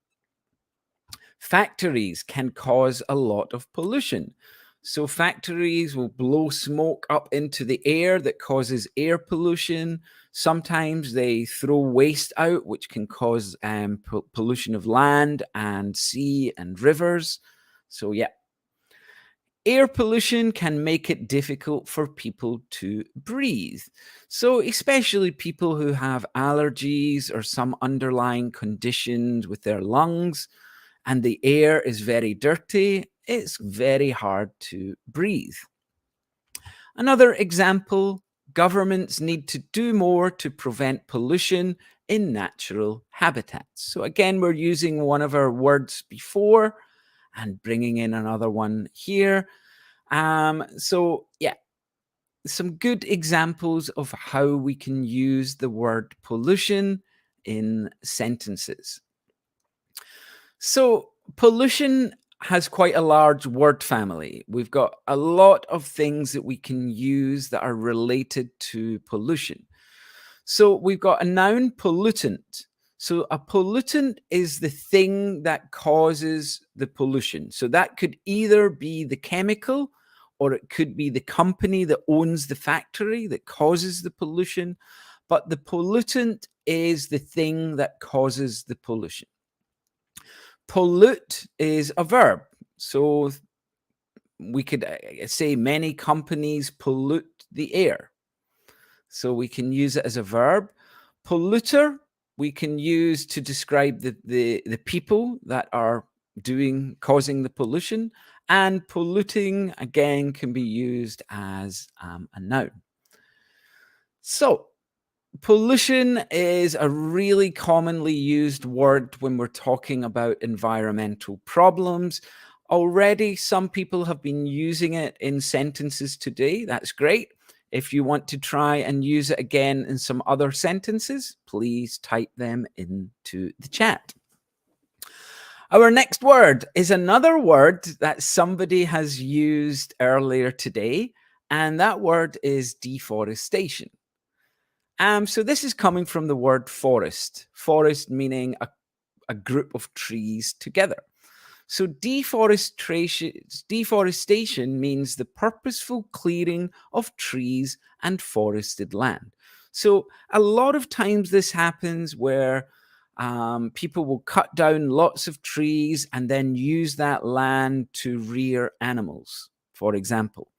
Factories can cause a lot of pollution. So factories will blow smoke up into the air that causes air pollution. Sometimes they throw waste out, which can cause pollution of land and sea and rivers. So yeah, air pollution can make it difficult for people to breathe. So especially people who have allergies or some underlying conditions with their lungs, and the air is very dirty, it's very hard to breathe. Another example, governments need to do more to prevent pollution in natural habitats. So again, we're using one of our words before and bringing in another one here. So yeah, some good examples of how we can use the word pollution in sentences. So, pollution has quite a large word family. We've got a lot of things that we can use that are related to pollution. So, we've got a noun, pollutant. So, a pollutant is the thing that causes the pollution. So, that could either be the chemical or it could be the company that owns the factory that causes the pollution. But the pollutant is the thing that causes the pollution. Pollute is a verb. So we could say many companies pollute the air. So we can use it as a verb. Polluter, we can use to describe the people that are causing the pollution. And polluting, again, can be used as a noun. So pollution is a really commonly used word when we're talking about environmental problems. Already, some people have been using it in sentences today. That's great. If you want to try and use it again in some other sentences, please type them into the chat. Our next word is another word that somebody has used earlier today, and that word is deforestation. So this is coming from the word forest. Forest meaning a group of trees together. So deforestation means the purposeful clearing of trees and forested land. So a lot of times this happens where people will cut down lots of trees and then use that land to rear animals, for example.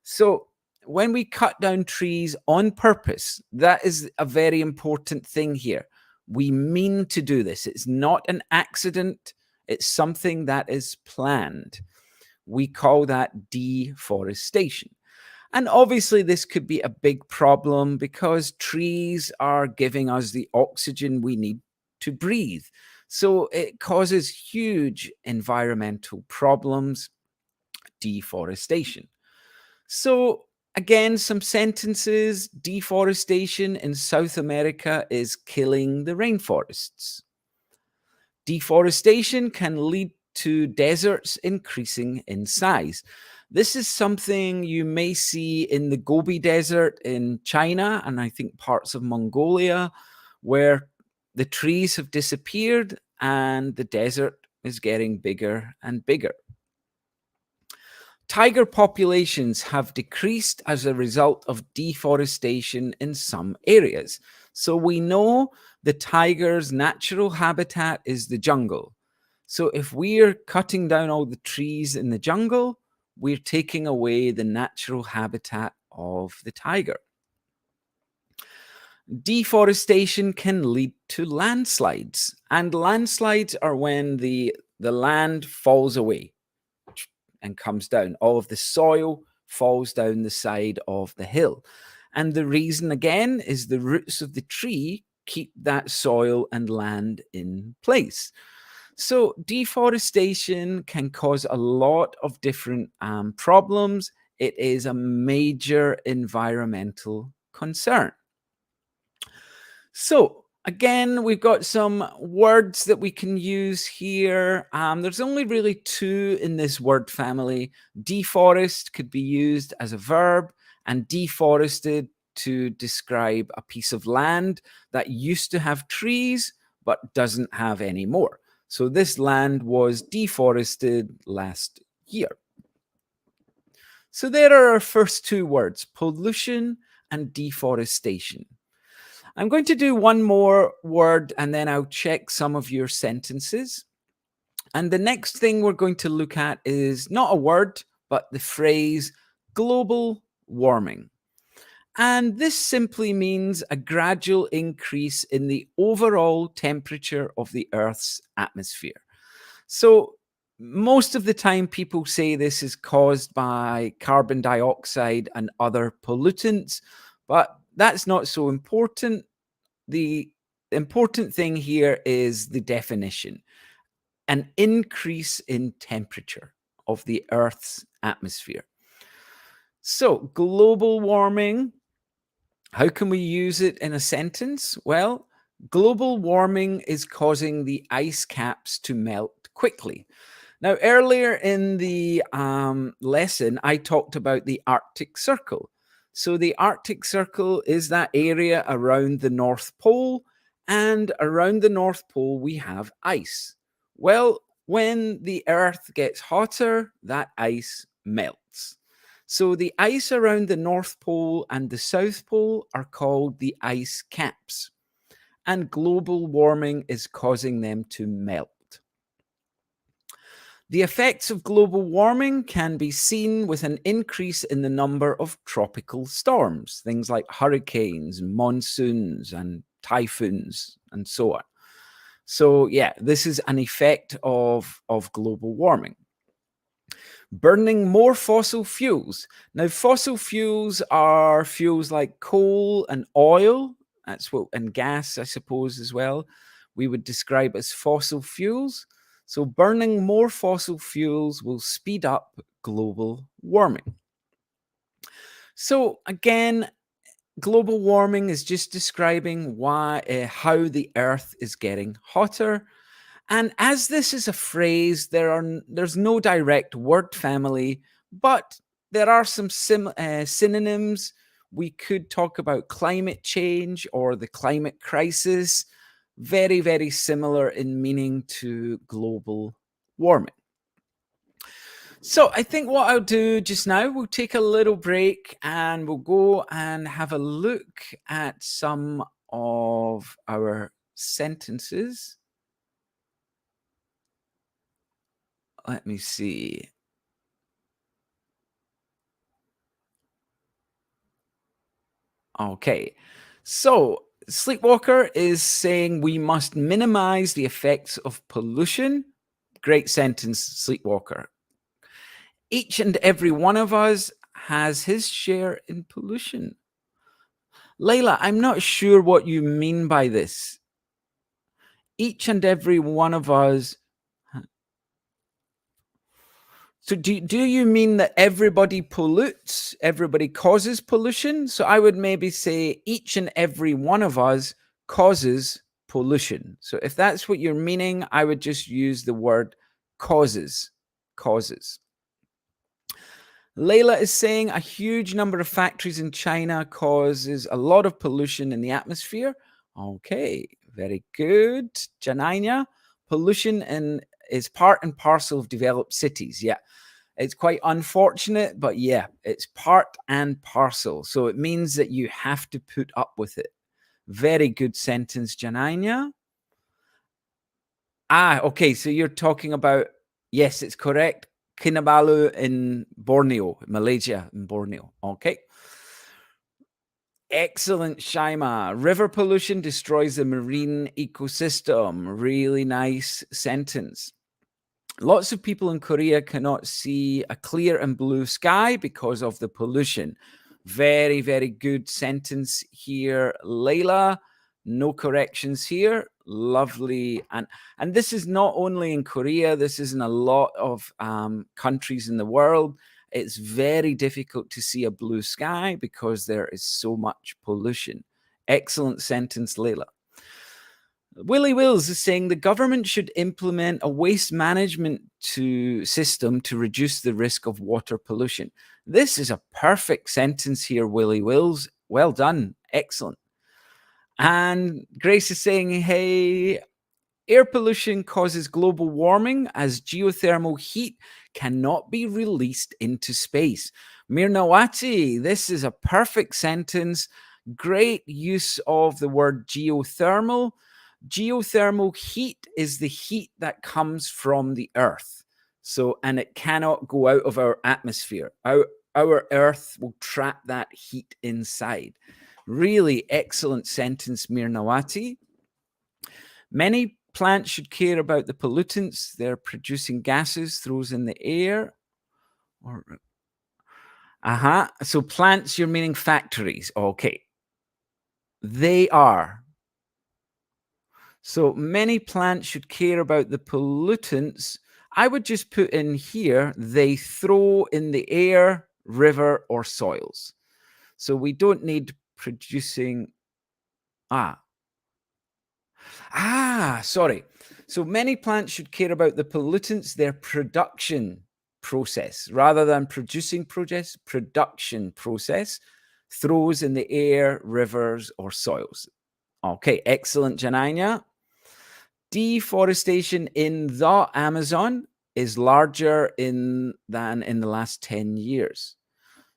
So when we cut down trees on purpose, that is a very important thing here. We mean to do this. It's not an accident. It's something that is planned. We call that deforestation. And obviously, this could be a big problem because trees are giving us the oxygen we need to breathe. So it causes huge environmental problems, deforestation. So, again, some sentences. Deforestation in South America is killing the rainforests. Deforestation can lead to deserts increasing in size. This is something you may see in the Gobi Desert in China and I think parts of Mongolia, where the trees have disappeared and the desert is getting bigger and bigger. Tiger populations have decreased as a result of deforestation in some areas. So we know the tiger's natural habitat is the jungle. So if we're cutting down all the trees in the jungle, we're taking away the natural habitat of the tiger. Deforestation can lead to landslides, and landslides are when the land falls away and comes down. All of the soil falls down the side of the hill. And the reason, again, is the roots of the tree keep that soil and land in place. So deforestation can cause a lot of different problems. It is a major environmental concern. So again, we've got some words that we can use here. There's only really two in this word family. Deforest could be used as a verb, and deforested to describe a piece of land that used to have trees but doesn't have any more. So this land was deforested last year. So there are our first two words, pollution and deforestation. I'm going to do one more word and then I'll check some of your sentences. And the next thing we're going to look at is not a word, but the phrase global warming. And this simply means a gradual increase in the overall temperature of the Earth's atmosphere. So most of the time people say this is caused by carbon dioxide and other pollutants, but that's not so important. The important thing here is the definition: an increase in temperature of the Earth's atmosphere. So global warming, how can we use it in a sentence? Well, global warming is causing the ice caps to melt quickly. Now, earlier in the lesson, I talked about the Arctic Circle. So the Arctic Circle is that area around the North Pole, and around the North Pole we have ice. Well, when the Earth gets hotter, that ice melts. So the ice around the North Pole and the South Pole are called the ice caps, and global warming is causing them to melt. The effects of global warming can be seen with an increase in the number of tropical storms, things like hurricanes, monsoons, and typhoons, and so on. So, yeah, this is an effect of global warming. Burning more fossil fuels. Now, fossil fuels are fuels like coal and oil. That's what, and gas, I suppose, as well, we would describe as fossil fuels. So burning more fossil fuels will speed up global warming. So again, global warming is just describing how the Earth is getting hotter. And as this is a phrase, there's no direct word family, but there are some synonyms. We could talk about climate change or the climate crisis. Very, very similar in meaning to global warming. So I think what I'll do just now, we'll take a little break and we'll go and have a look at some of our sentences. Let me see. Okay. So Sleepwalker is saying we must minimize the effects of pollution. Great sentence, Sleepwalker. Each and every one of us has his share in pollution. Layla, I'm not sure what you mean by this. Each and every one of us. So do you mean that everybody pollutes, everybody causes pollution? So I would maybe say each and every one of us causes pollution. So if that's what you're meaning, I would just use the word causes. Causes. Layla is saying a huge number of factories in China causes a lot of pollution in the atmosphere. Okay, very good. Janina, pollution is part and parcel of developed cities. Yeah, it's quite unfortunate, but yeah, it's part and parcel. So it means that you have to put up with it. Very good sentence, Janina. Okay. So you're talking about, yes, it's correct. Kinabalu in Borneo, Malaysia, in Borneo. Okay. Excellent, Shaima. River pollution destroys the marine ecosystem. Really nice sentence. Lots of people in Korea cannot see a clear and blue sky because of the pollution. Very, very good sentence here, Layla. No corrections here. Lovely. And this is not only in Korea, this is in a lot of countries in the world. It's very difficult to see a blue sky because there is so much pollution. Excellent sentence, Layla. Willie Wills is saying the government should implement a waste management system to reduce the risk of water pollution. This is a perfect sentence here, Willie Wills. Well done. Excellent. And Grace is saying, hey, air pollution causes global warming as geothermal heat cannot be released into space. Mirnawati, this is a perfect sentence. Great use of the word geothermal. Geothermal heat is the heat that comes from the earth. So, and it cannot go out of our atmosphere. Our earth will trap that heat inside. Really excellent sentence, Mirnawati. Many plants should care about the pollutants they're producing gases, throws in the air. So plants, you're meaning factories. Okay. They are. So many plants should care about the pollutants. I would just put in here, they throw in the air, river, or soils. So we don't need producing. Sorry. So many plants should care about the pollutants, their production process, rather than producing process, production process, throws in the air, rivers, or soils. Okay, excellent, Janina. Deforestation in the Amazon is larger than in the last 10 years.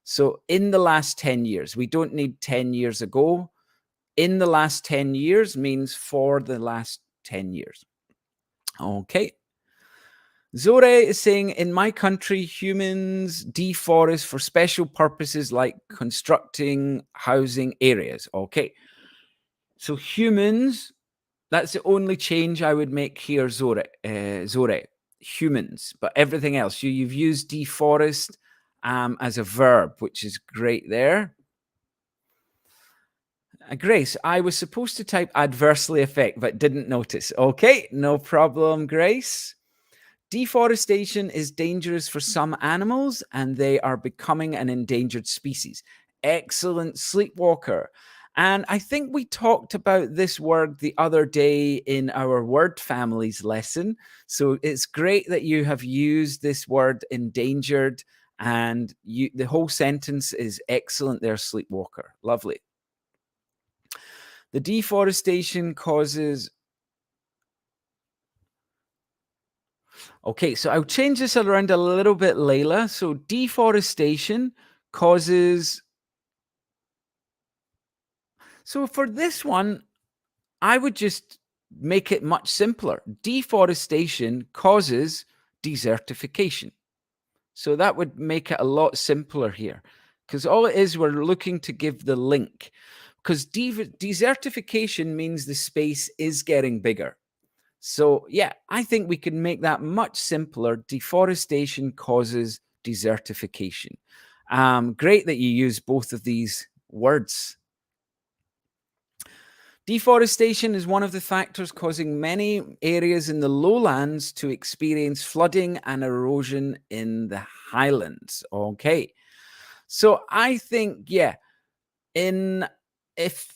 So in the last 10 years, we don't need 10 years ago. In the last 10 years means for the last 10 years. Okay. Zore is saying, in my country, humans deforest for special purposes like constructing housing areas. Okay. So humans, that's the only change I would make here, Zore. Humans, but everything else, you've used deforest as a verb, which is great there. Grace, I was supposed to type adversely affect, but didn't notice. Okay, no problem, Grace. Deforestation is dangerous for some animals and they are becoming an endangered species. Excellent, Sleepwalker. And I think we talked about this word the other day in our word families lesson. So it's great that you have used this word endangered, and the whole sentence is excellent there, Sleepwalker. Lovely. The deforestation causes. Okay, so I'll change this around a little bit, Layla. So deforestation causes. So for this one, I would just make it much simpler. Deforestation causes desertification. So that would make it a lot simpler here, because all it is, we're looking to give the link, because desertification means the space is getting bigger. So yeah, I think we can make that much simpler. Deforestation causes desertification. Great that you use both of these words. Deforestation is one of the factors causing many areas in the lowlands to experience flooding and erosion in the highlands. Okay. So I think, yeah, if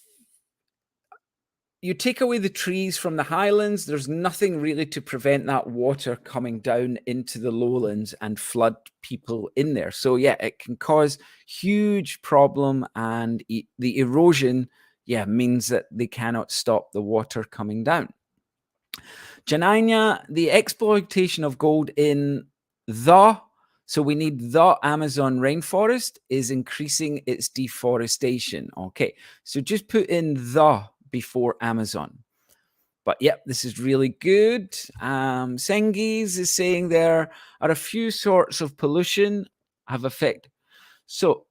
you take away the trees from the highlands, there's nothing really to prevent that water coming down into the lowlands and flood people in there. So yeah, it can cause huge problem, and the erosion, yeah, means that they cannot stop the water coming down. Janina, the exploitation of gold in so we need the Amazon rainforest is increasing its deforestation. Okay, so just put in the before Amazon. But yep, this is really good. Sengiz is saying there are a few sorts of pollution have affected. So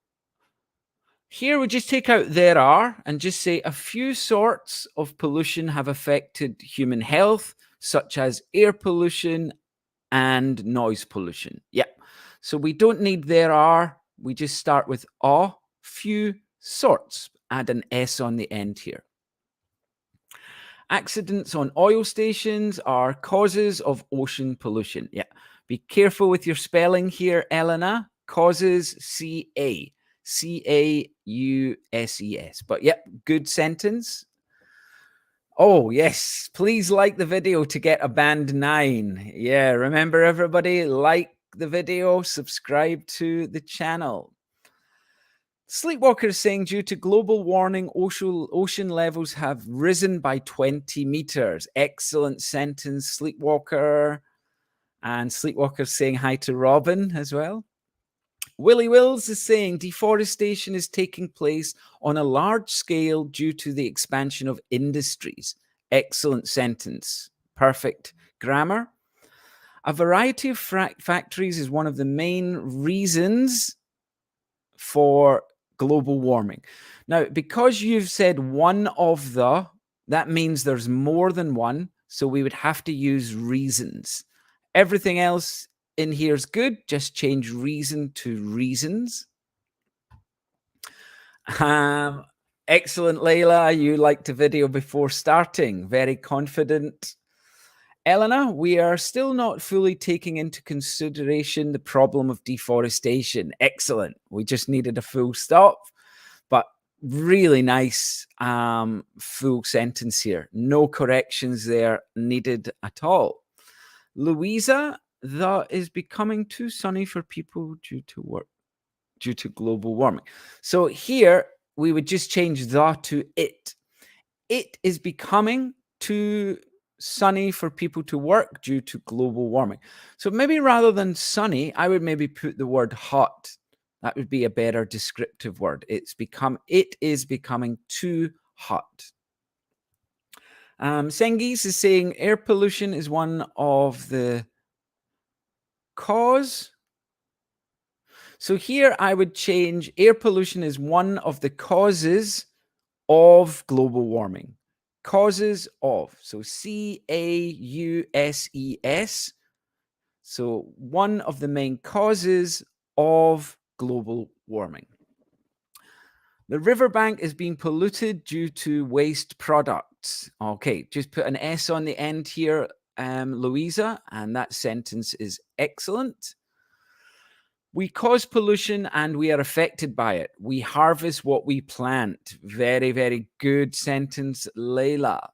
here we just take out there are and just say a few sorts of pollution have affected human health, such as air pollution and noise pollution. Yep. So we don't need there are. We just start with a few sorts. Add an S on the end here. Accidents on oil stations are causes of ocean pollution. Yeah. Be careful with your spelling here, Elena. Causes, C-A. C-A-U-S-E-S. But yep, good sentence. Oh, yes. Please like the video to get a band 9. Yeah, remember everybody, like the video, subscribe to the channel. Sleepwalker is saying due to global warming, ocean levels have risen by 20 meters. Excellent sentence, Sleepwalker. And Sleepwalker saying hi to Robin as well. Willie Wills is saying deforestation is taking place on a large scale due to the expansion of industries. Excellent sentence. Perfect grammar. A variety of factories is one of the main reasons for global warming. Now, because you've said one of the, that means there's more than one. So we would have to use reasons. Everything else in here is good. Just change reason to reasons. Excellent, Layla. You liked the video before starting. Very confident. Elena, we are still not fully taking into consideration the problem of deforestation. Excellent. We just needed a full stop, but really nice full sentence here. No corrections there needed at all. Louisa, that is becoming too sunny for people due to global warming. So here we would just change the to it. It is becoming too sunny for people to work due to global warming. So maybe rather than sunny, I would maybe put the word hot. That would be a better descriptive word. It is becoming too hot. Sengiz is saying air pollution is one of the cause. So here I would change air pollution is one of the causes of global warming. Causes of. So C-A-U-S-E-S. So one of the main causes of global warming. The riverbank is being polluted due to waste products. Okay, just put an S on the end here, Louisa, and that sentence is excellent. We cause pollution and we are affected by it. We harvest what we plant. Very, very good sentence, Layla.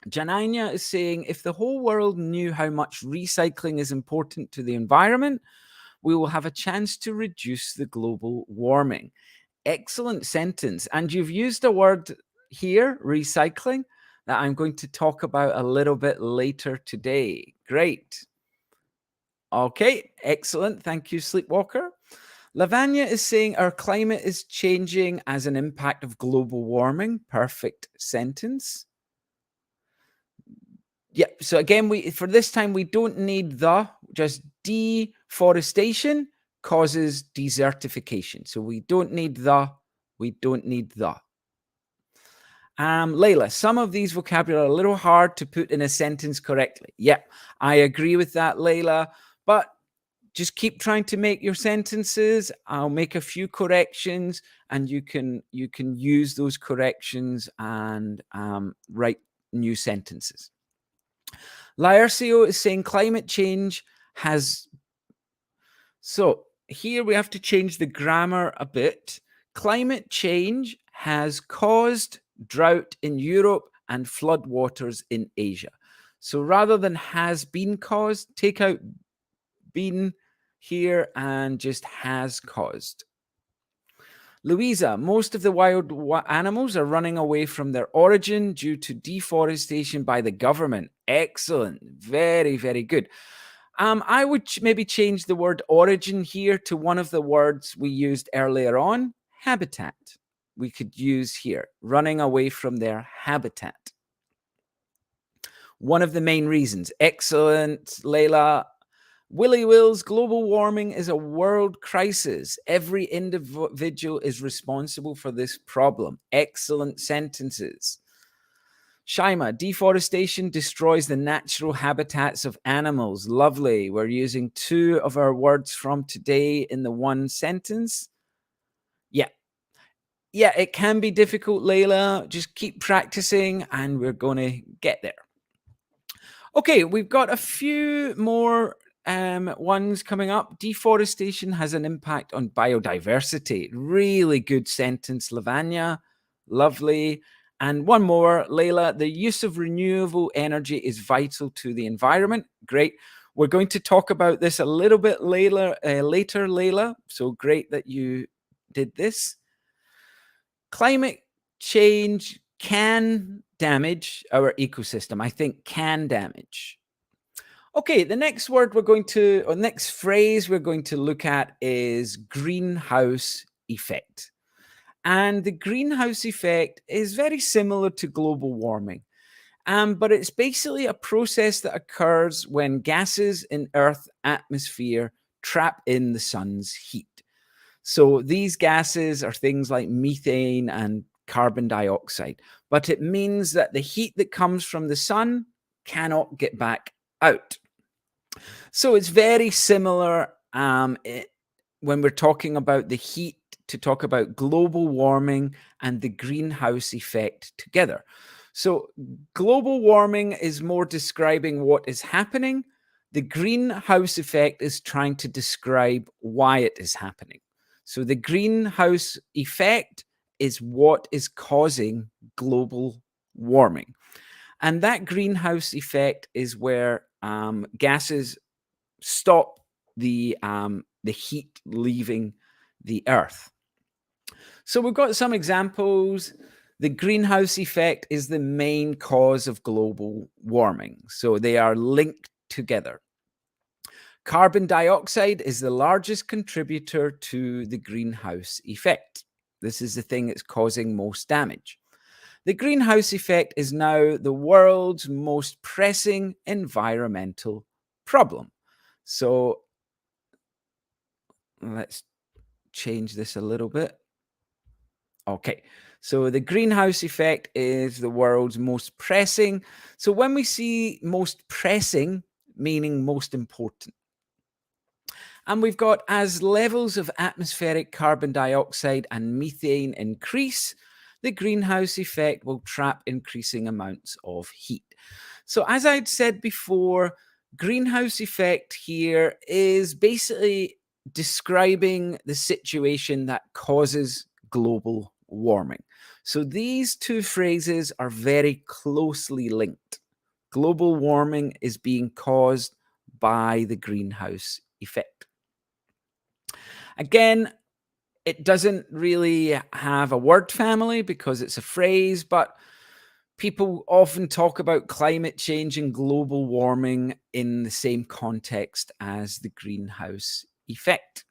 Janina is saying, if the whole world knew how much recycling is important to the environment, we will have a chance to reduce the global warming. Excellent sentence. And you've used a word here, recycling, that I'm going to talk about a little bit later today. Great. Okay, excellent. Thank you, Sleepwalker. Lavanya is saying our climate is changing as an impact of global warming. Perfect sentence. Yep. So again, for this time, we don't need the, just deforestation causes desertification. So we don't need the, we don't need the. Layla, some of these vocabulary are a little hard to put in a sentence correctly. Yep, I agree with that, Layla. But just keep trying to make your sentences. I'll make a few corrections, and you can use those corrections and write new sentences. Laercio is saying climate change has... So here we have to change the grammar a bit. Climate change has caused drought in Europe and floodwaters in Asia. So rather than has been caused, take out been here and just has caused. Louisa, most of the wild animals are running away from their origin due to deforestation by the government. Excellent. Very, very good. I would maybe change the word origin here to one of the words we used earlier on, habitat. We could use here, running away from their habitat. One of the main reasons. Excellent, Layla. Willy Wills, global warming is a world crisis. Every individual is responsible for this problem. Excellent sentences. Shaima, deforestation destroys the natural habitats of animals. Lovely. We're using two of our words from today in the one sentence. Yeah. Yeah, it can be difficult, Layla. Just keep practicing and we're going to get there. Okay, we've got a few more ones coming up. Deforestation has an impact on biodiversity. Really good sentence, Lavanya. Lovely. And one more, Layla. The use of renewable energy is vital to the environment. Great. We're going to talk about this a little bit later, Layla. So great that you did this. Climate change can damage our ecosystem. I think can damage. Okay, the next word we're going to, or next phrase we're going to look at is greenhouse effect. And the greenhouse effect is very similar to global warming. But it's basically a process that occurs when gases in Earth's atmosphere trap in the sun's heat. So these gases are things like methane and carbon dioxide, but it means that the heat that comes from the sun cannot get back out. So it's very similar when we're talking about the heat to talk about global warming and the greenhouse effect together. So global warming is more describing what is happening. The greenhouse effect is trying to describe why it is happening. So the greenhouse effect is what is causing global warming. And that greenhouse effect is where gases stop the heat leaving the Earth. So we've got some examples. The greenhouse effect is the main cause of global warming. So they are linked together. Carbon dioxide is the largest contributor to the greenhouse effect. This is the thing that's causing most damage. The greenhouse effect is now the world's most pressing environmental problem. So let's change this a little bit. Okay, so the greenhouse effect is the world's most pressing. So when we see most pressing, meaning most important. And we've got as levels of atmospheric carbon dioxide and methane increase, the greenhouse effect will trap increasing amounts of heat. So as I'd said before, greenhouse effect here is basically describing the situation that causes global warming. So these two phrases are very closely linked. Global warming is being caused by the greenhouse effect. Again, it doesn't really have a word family because it's a phrase, but people often talk about climate change and global warming in the same context as the greenhouse effect.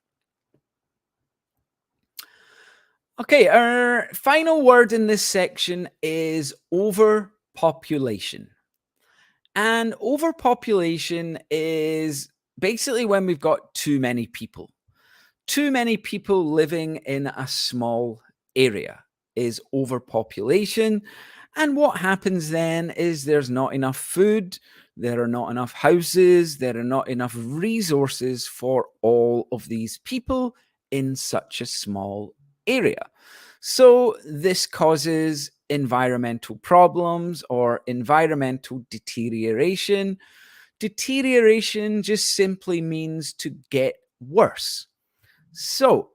Okay, our final word in this section is overpopulation. And overpopulation is basically when we've got too many people. Too many people living in a small area is overpopulation. And what happens then is there's not enough food, there are not enough houses, there are not enough resources for all of these people in such a small area. So this causes environmental problems or environmental deterioration. Deterioration just simply means to get worse. So,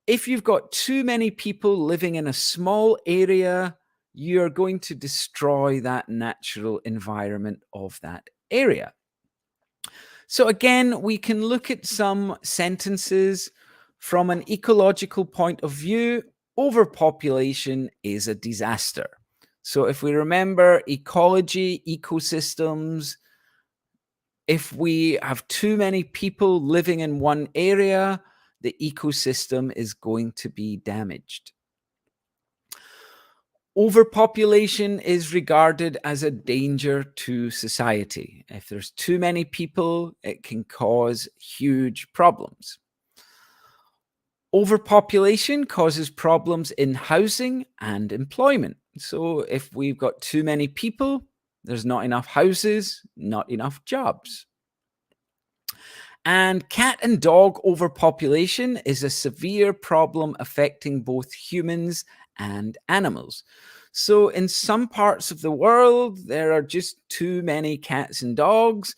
if you've got too many people living in a small area, you're going to destroy that natural environment of that area. So, again, we can look at some sentences from an ecological point of view. Overpopulation is a disaster. So, if we remember ecology, ecosystems, if we have too many people living in one area, the ecosystem is going to be damaged. Overpopulation is regarded as a danger to society. If there's too many people, it can cause huge problems. Overpopulation causes problems in housing and employment. So, if we've got too many people, there's not enough houses, not enough jobs. And cat and dog overpopulation is a severe problem affecting both humans and animals. So, in some parts of the world, there are just too many cats and dogs.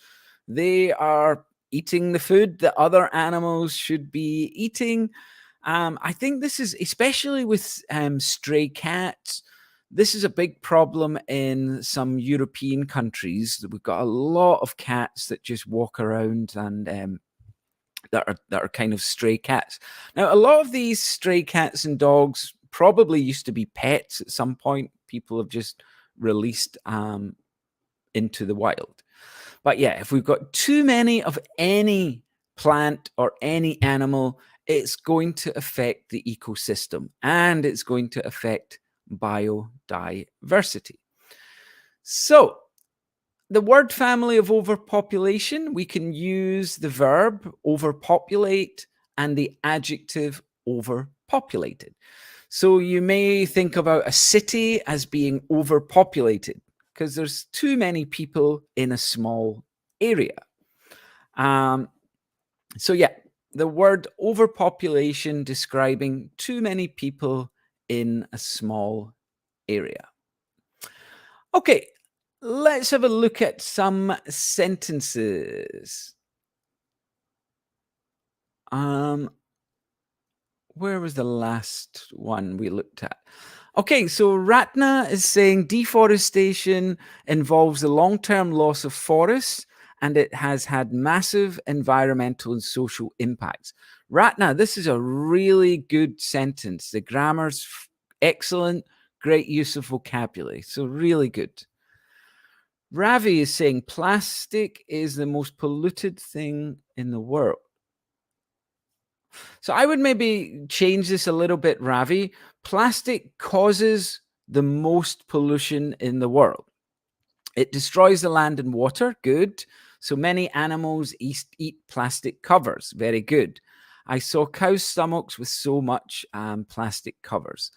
They are eating the food that other animals should be eating. I think this is especially with stray cats. This is a big problem in some European countries. We've got a lot of cats that just walk around and that are kind of stray cats. Now, a lot of these stray cats and dogs probably used to be pets at some point. People have just released into the wild. But yeah, if we've got too many of any plant or any animal, it's going to affect the ecosystem and it's going to affect biodiversity. So, the word family of overpopulation, we can use the verb overpopulate and the adjective overpopulated. So you may think about a city as being overpopulated because there's too many people in a small area. So yeah, the word overpopulation describing too many people in a small area. Okay, let's have a look at some sentences. Um, where was the last one we looked at? Okay, so Ratna is saying deforestation involves the long-term loss of forests and it has had massive environmental and social impacts. Ratna, this is a really good sentence. The grammar's excellent, great use of vocabulary. So really good. Ravi is saying plastic is the most polluted thing in the world. So I would maybe change this a little bit, Ravi. Plastic causes the most pollution in the world. It destroys the land and water. Good. So many animals eat plastic covers. Very good. I saw cow stomachs with so much plastic covers.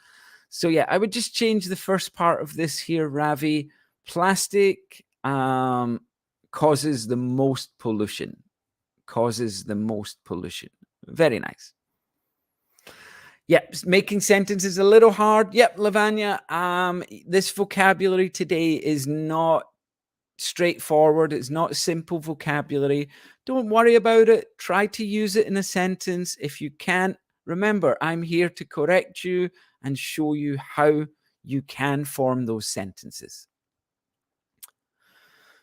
So yeah, I would just change the first part of this here, Ravi. Plastic causes the most pollution. Causes the most pollution. Very nice. Yep, making sentences a little hard. Yep, Lavanya. This vocabulary today is not straightforward. It's not simple vocabulary. Don't worry about it. Try to use it in a sentence. If you can't, remember, I'm here to correct you and show you how you can form those sentences.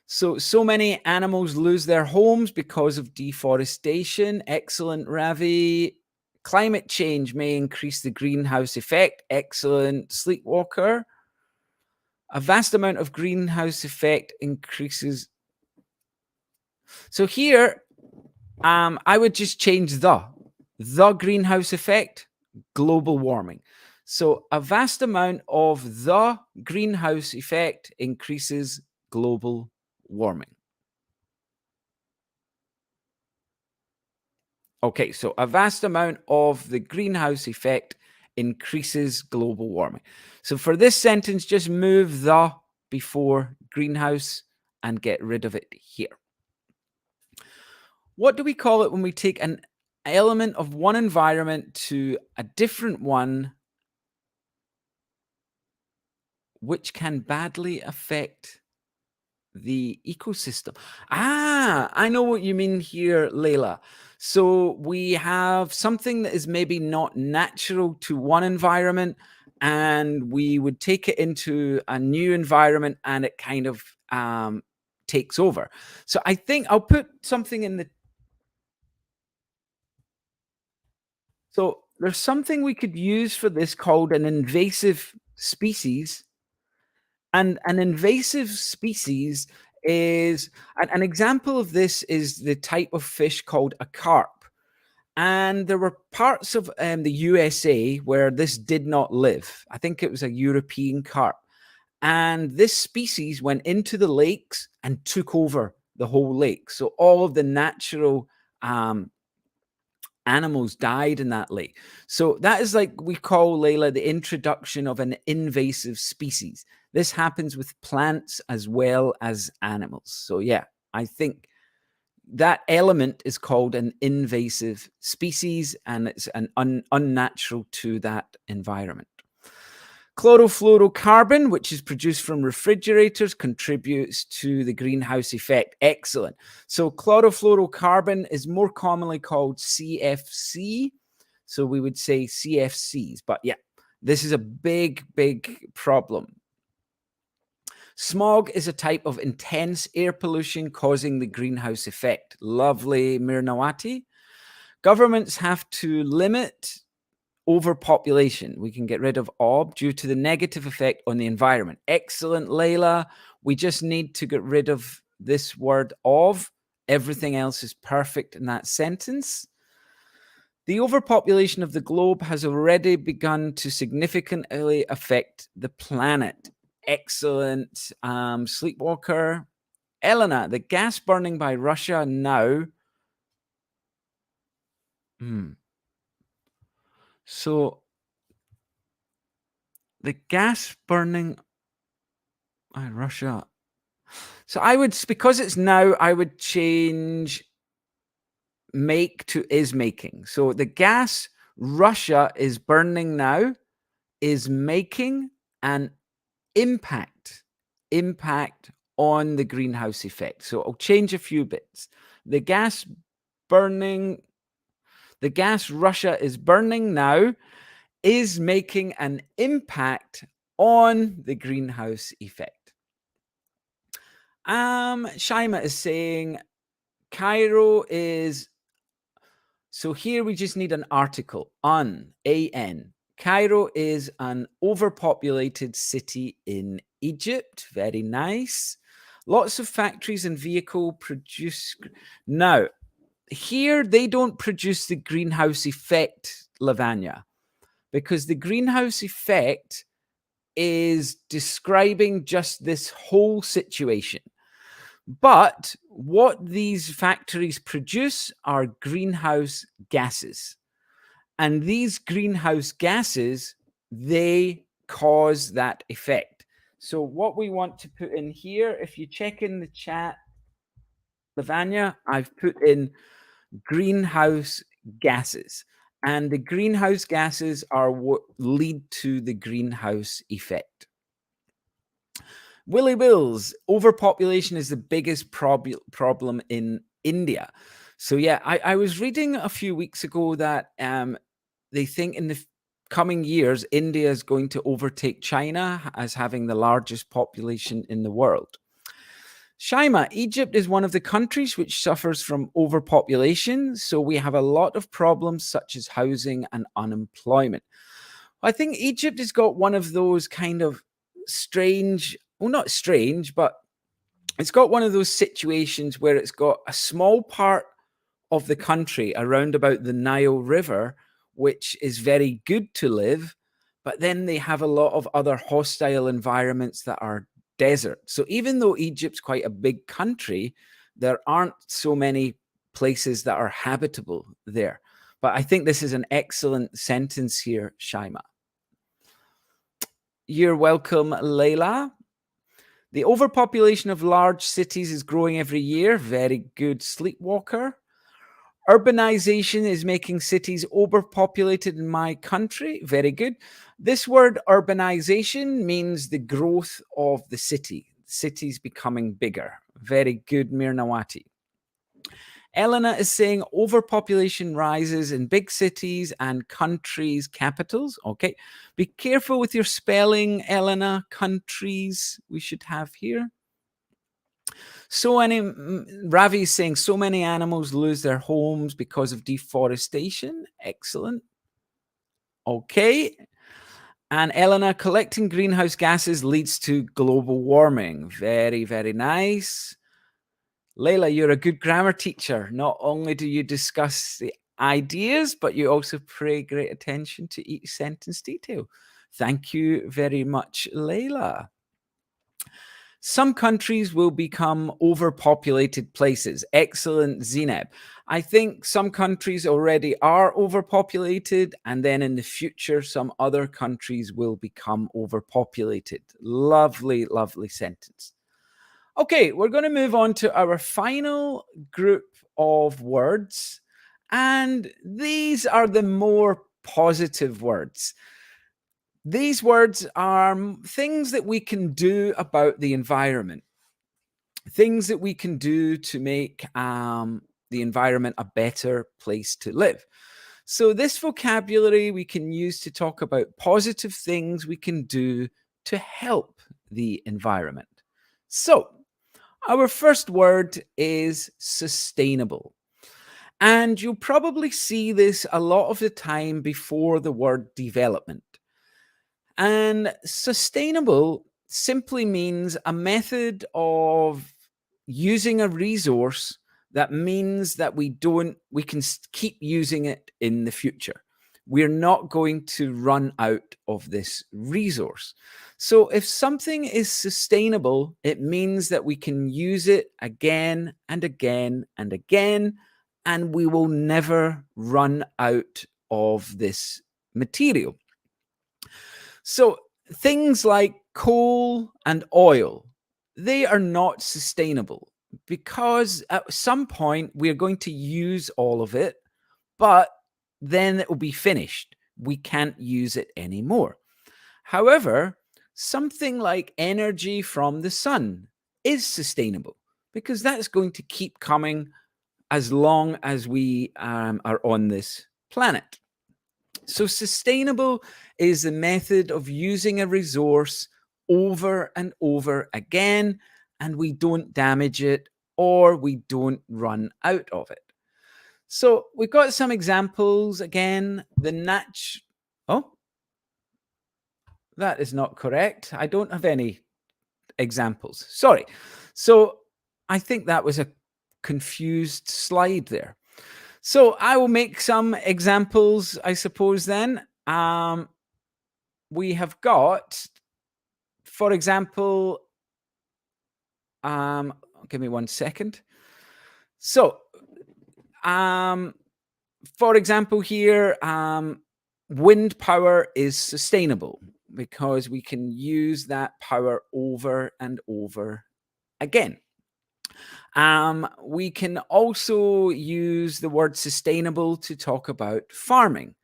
So many animals lose their homes because of deforestation. Excellent, Ravi. Climate change may increase the greenhouse effect. Excellent, Sleepwalker. A vast amount of greenhouse effect increases. So here, I would just change the greenhouse effect, global warming. So a vast amount of the greenhouse effect increases global warming. Okay, so a vast amount of the greenhouse effect increases global warming. So for this sentence, just move the before greenhouse and get rid of it here. What do we call it when we take an element of one environment to a different one, which can badly affect the ecosystem? I know what you mean here, Layla. So we have something that is maybe not natural to one environment, and we would take it into a new environment, and it kind of takes over. So I think I'll put something in the. So there's something we could use for this called an invasive species. And an invasive species is an example of this is the type of fish called a carp. And there were parts of the USA where this did not live. I think it was a European carp. And this species went into the lakes and took over the whole lake. So all of the natural animals died in that lake. So that is like we call, Layla, the introduction of an invasive species. This happens with plants as well as animals. So yeah, I think that element is called an invasive species, and it's an unnatural to that environment. Chlorofluorocarbon, which is produced from refrigerators, contributes to the greenhouse effect. Excellent. So chlorofluorocarbon is more commonly called CFC. So we would say CFCs. But yeah, this is a big, big problem. Smog is a type of intense air pollution causing the greenhouse effect. Lovely, Mirnawati. Governments have to limit overpopulation. We can get rid of ob due to the negative effect on the environment. Excellent, Layla. We just need to get rid of this word of. Everything else is perfect in that sentence. The overpopulation of the globe has already begun to significantly affect the planet. Excellent, Sleepwalker. Elena, the gas burning by Russia now. So the gas burning by Russia. So I would, because it's now, I would change make to is making. So the gas Russia is burning now is making an impact on the greenhouse effect. So I'll change a few bits. The gas Russia is burning now is making an impact on the greenhouse effect. Shaima is saying Cairo is, so here we just need an article, A-N. Cairo is an overpopulated city in Egypt. Very nice. Lots of factories and vehicle produce. Now, here they don't produce the greenhouse effect, Lavanya, because the greenhouse effect is describing just this whole situation. But what these factories produce are greenhouse gases. And these greenhouse gases, they cause that effect. So what we want to put in here, if you check in the chat, Lavanya, I've put in greenhouse gases. And the greenhouse gases are what lead to the greenhouse effect. Willy Wills, overpopulation is the biggest problem in India. So yeah, I was reading a few weeks ago that they think in the coming years, India is going to overtake China as having the largest population in the world. Shaima, Egypt is one of the countries which suffers from overpopulation. So we have a lot of problems such as housing and unemployment. I think Egypt has got one of those kind of strange, well, not strange, but it's got one of those situations where it's got a small part of the country around about the Nile River, which is very good to live, but then they have a lot of other hostile environments that are desert. So even though Egypt's quite a big country, there aren't so many places that are habitable there. But I think this is an excellent sentence here, Shaima. You're welcome, Layla. The overpopulation of large cities is growing every year. Very good, Sleepwalker. Urbanization is making cities overpopulated in my country. Very good. This word urbanization means the growth of the city. Cities becoming bigger. Very good, Mirnawati. Elena is saying overpopulation rises in big cities and countries' capitals. Okay. Be careful with your spelling, Elena. Countries we should have here. So many, Ravi is saying so many animals lose their homes because of deforestation. Excellent. Okay. And Elena, collecting greenhouse gases leads to global warming. Very, very nice. Layla, you're a good grammar teacher. Not only do you discuss the ideas, but you also pay great attention to each sentence detail. Thank you very much, Layla. Some countries will become overpopulated places. Excellent, Zineb. I think some countries already are overpopulated, and then in the future, some other countries will become overpopulated. Lovely, lovely sentence. Okay, we're going to move on to our final group of words, and these are the more positive words. These words are things that we can do about the environment, things that we can do to make the environment a better place to live. So this vocabulary we can use to talk about positive things we can do to help the environment. So our first word is sustainable. And you'll probably see this a lot of the time before the word development. And sustainable simply means a method of using a resource that means that we can keep using it in the future. We're not going to run out of this resource. So if something is sustainable, it means that we can use it again and again and again, and we will never run out of this material. So things like coal and oil, they are not sustainable because at some point we're going to use all of it, but then it will be finished. We can't use it anymore. However, something like energy from the sun is sustainable because that's going to keep coming as long as we are on this planet. So sustainable is the method of using a resource over and over again, and we don't damage it or we don't run out of it. So we've got some examples again. Oh, that is not correct. I don't have any examples. Sorry. So I think that was a confused slide there. So I will make some examples, I suppose, then. We have got, for example, give me 1 second. So, for example, here, wind power is sustainable because we can use that power over and over again. We can also use the word sustainable to talk about farming.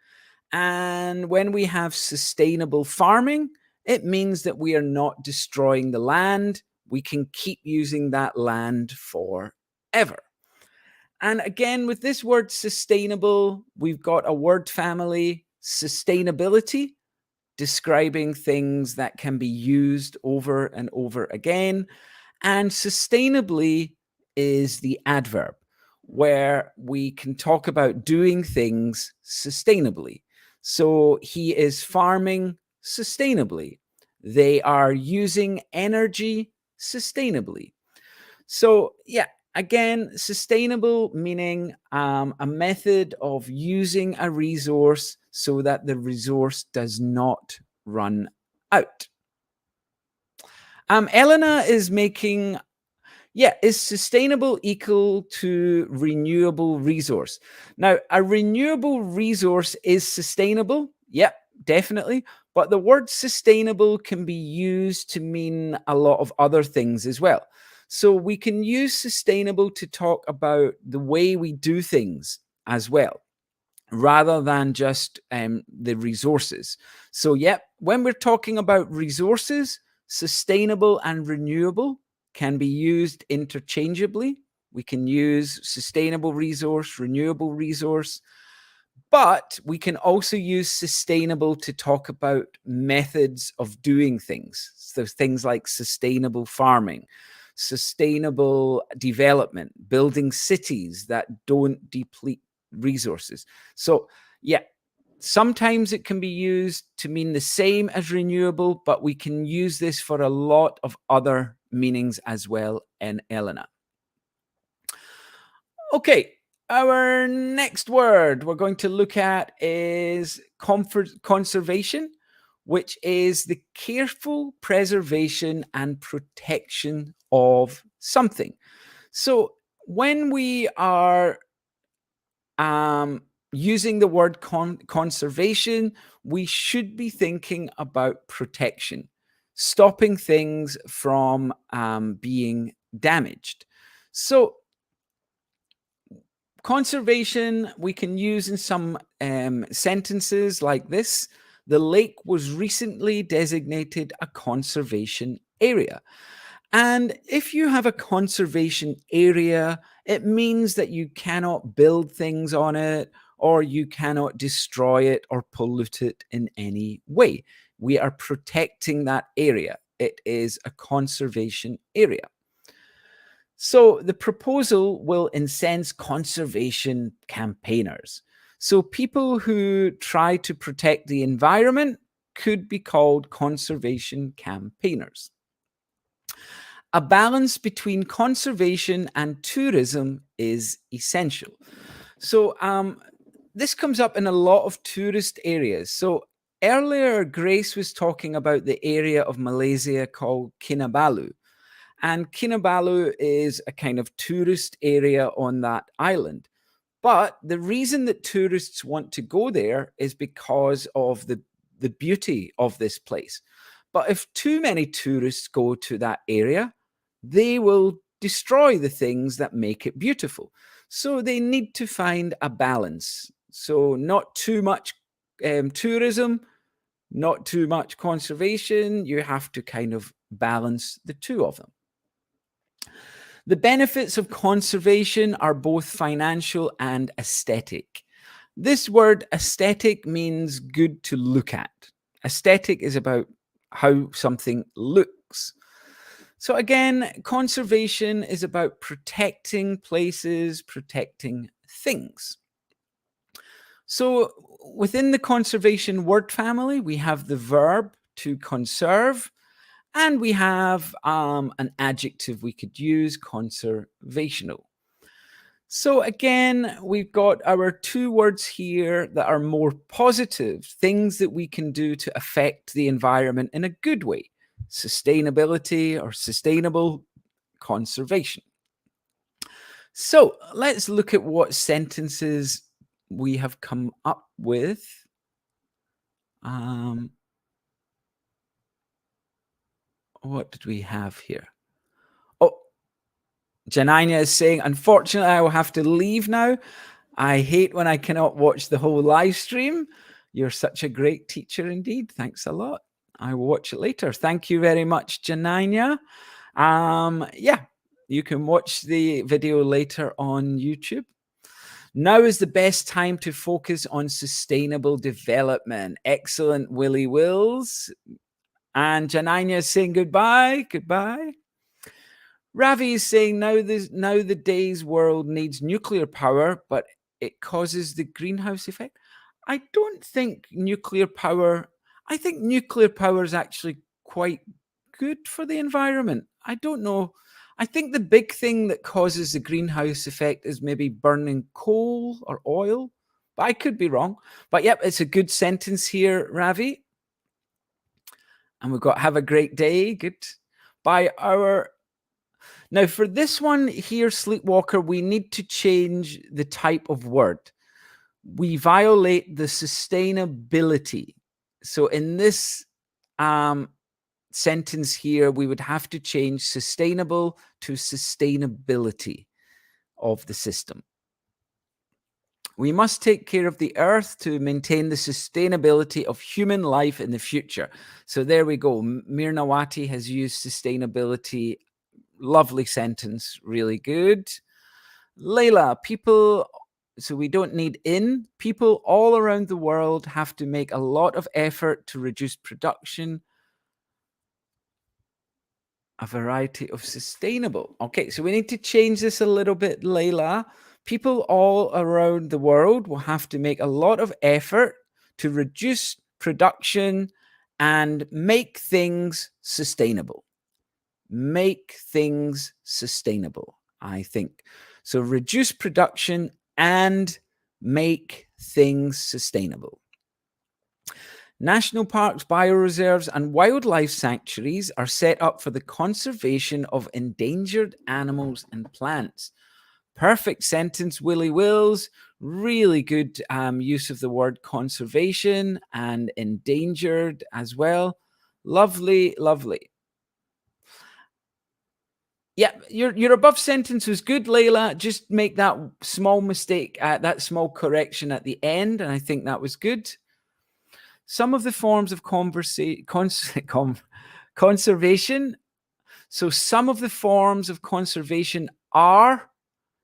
And when we have sustainable farming, it means that we are not destroying the land. We can keep using that land forever. And again, with this word sustainable, we've got a word family, sustainability, describing things that can be used over and over again. And sustainably is the adverb, where we can talk about doing things sustainably. So he is farming sustainably. They are using energy sustainably. So, yeah, again, sustainable meaning a method of using a resource so that the resource does not run out. Elena is making, Yeah, is sustainable equal to renewable resource? Now, a renewable resource is sustainable. Yep, definitely. But the word sustainable can be used to mean a lot of other things as well. So we can use sustainable to talk about the way we do things as well, rather than just the resources. So, yep, when we're talking about resources, sustainable and renewable can be used interchangeably. We can use sustainable resource, renewable resource, but we can also use sustainable to talk about methods of doing things. So, things like sustainable farming, sustainable development, building cities that don't deplete resources. So, yeah, sometimes it can be used to mean the same as renewable, but we can use this for a lot of other meanings as well in Elena. Okay, our next word we're going to look at is conservation, which is the careful preservation and protection of something. So when we are using the word conservation, we should be thinking about protection, stopping things from being damaged. So, conservation we can use in some sentences like this: the lake was recently designated a conservation area. And if you have a conservation area, it means that you cannot build things on it, or you cannot destroy it or pollute it in any way. We are protecting that area. It is a conservation area. So the proposal will incense conservation campaigners. So people who try to protect the environment could be called conservation campaigners. A balance between conservation and tourism is essential. So, this comes up in a lot of tourist areas. So, earlier, Grace was talking about the area of Malaysia called Kinabalu. And Kinabalu is a kind of tourist area on that island. But the reason that tourists want to go there is because of the beauty of this place. But if too many tourists go to that area, they will destroy the things that make it beautiful. So they need to find a balance. So not too much tourism, not too much conservation. You have to kind of balance the two of them. The benefits of conservation are both financial and aesthetic. This word aesthetic means good to look at. Aesthetic is about how something looks. So, again, conservation is about protecting places, protecting things. So, within the conservation word family, we have the verb to conserve, and we have an adjective we could use, conservational. So again, we've got our two words here that are more positive, things that we can do to affect the environment in a good way: sustainability or sustainable, conservation. So let's look at what sentences we have come up with. Um, what did we have here? Oh, Janina is saying, unfortunately, I will have to leave now. I hate when I cannot watch the whole live stream. You're such a great teacher indeed. Thanks a lot. I will watch it later. Thank you very much, Janina. Yeah, you can watch the video later on YouTube. Now is the best time to focus on sustainable development. Excellent, Willie Wills. And Janina is saying goodbye. Goodbye. Ravi is saying now the day's world needs nuclear power, but it causes the greenhouse effect. I don't think nuclear power. I think nuclear power is actually quite good for the environment. I don't know. I think the big thing that causes the greenhouse effect is maybe burning coal or oil, but I could be wrong. But yep, it's a good sentence here, Ravi. And we've got have a great day. Good. By our Now, for this one here, Sleepwalker, we need to change the type of word. We violate the sustainability. So in this um, sentence here, we would have to change sustainable to sustainability of the system. We must take care of the earth to maintain the sustainability of human life in the future. So there we go. Mirnawati has used sustainability. Lovely sentence. Really good. Layla, so we don't need in. People all around the world have to make a lot of effort to reduce production. A variety of sustainable. Okay, so we need to change this a little bit, Layla. People all around the world will have to make a lot of effort to reduce production and make things sustainable. Make things sustainable, I think. So reduce production and make things sustainable. National parks, bioreserves, and wildlife sanctuaries are set up for the conservation of endangered animals and plants. Perfect sentence, Willie Wills. Really good use of the word conservation and endangered as well. Lovely, lovely. Yeah, your above sentence was good, Layla. Just make that small mistake, that small correction at the end, and I think that was good. Some of the forms of conservation. So some of the forms of conservation are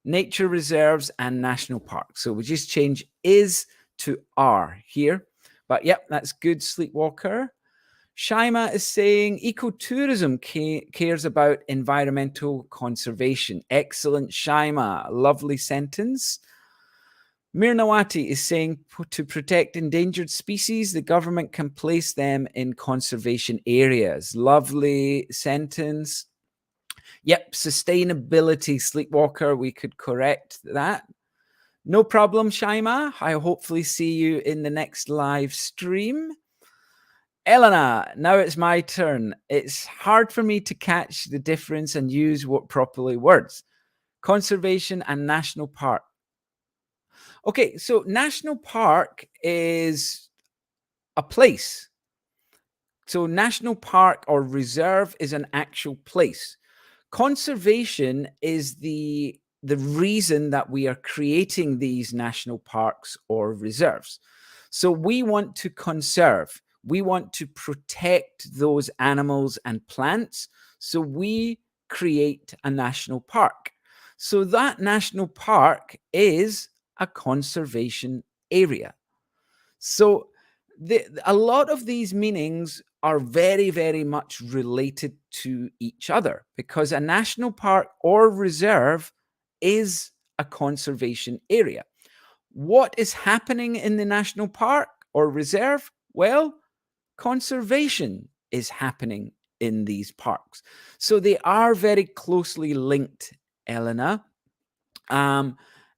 nature reserves and national parks. So we just change is to are here. But yep, that's good, Sleepwalker. Shaima is saying ecotourism cares about environmental conservation. Excellent, Shaima. Lovely sentence. Mirnawati is saying to protect endangered species, the government can place them in conservation areas. Lovely sentence. Yep, sustainability, Sleepwalker. We could correct that. No problem, Shaima. I hopefully see you in the next live stream. Elena, now it's my turn. It's hard for me to catch the difference and use what properly words. Conservation and national park. Okay, so national park is a place. So national park or reserve is an actual place. Conservation is the reason that we are creating these national parks or reserves. So we want to conserve. We want to protect those animals and plants. So we create a national park. So that national park is a conservation area. So a lot of these meanings are very, very much related to each other because a national park or reserve is a conservation area. What is happening in the national park or reserve? Well, conservation is happening in these parks. So they are very closely linked, Elena.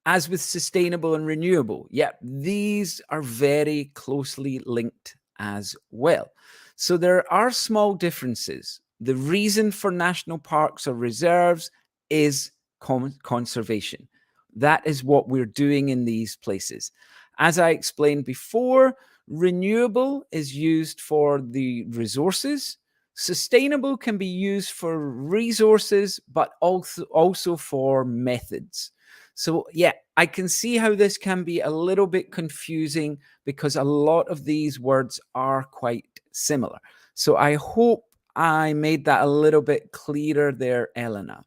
As with sustainable and renewable, yeah, these are very closely linked as well. So there are small differences. The reason for national parks or reserves is conservation. That is what we're doing in these places. As I explained before, renewable is used for the resources. Sustainable can be used for resources, but also for methods. So yeah, I can see how this can be a little bit confusing because a lot of these words are quite similar. So I hope I made that a little bit clearer there, Elena.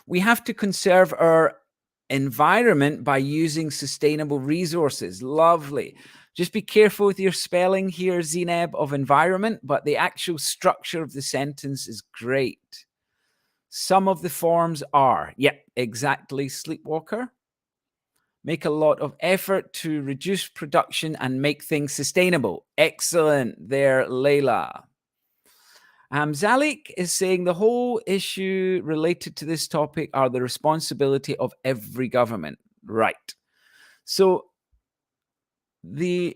We have to conserve our environment by using sustainable resources. Lovely. Just be careful with your spelling here, Zineb, of environment, but the actual structure of the sentence is great. Some of the forms are, yep, exactly, Sleepwalker. Make a lot of effort to reduce production and make things sustainable. Excellent there, Layla. Zalik is saying the whole issue related to this topic are the responsibility of every government. Right. So I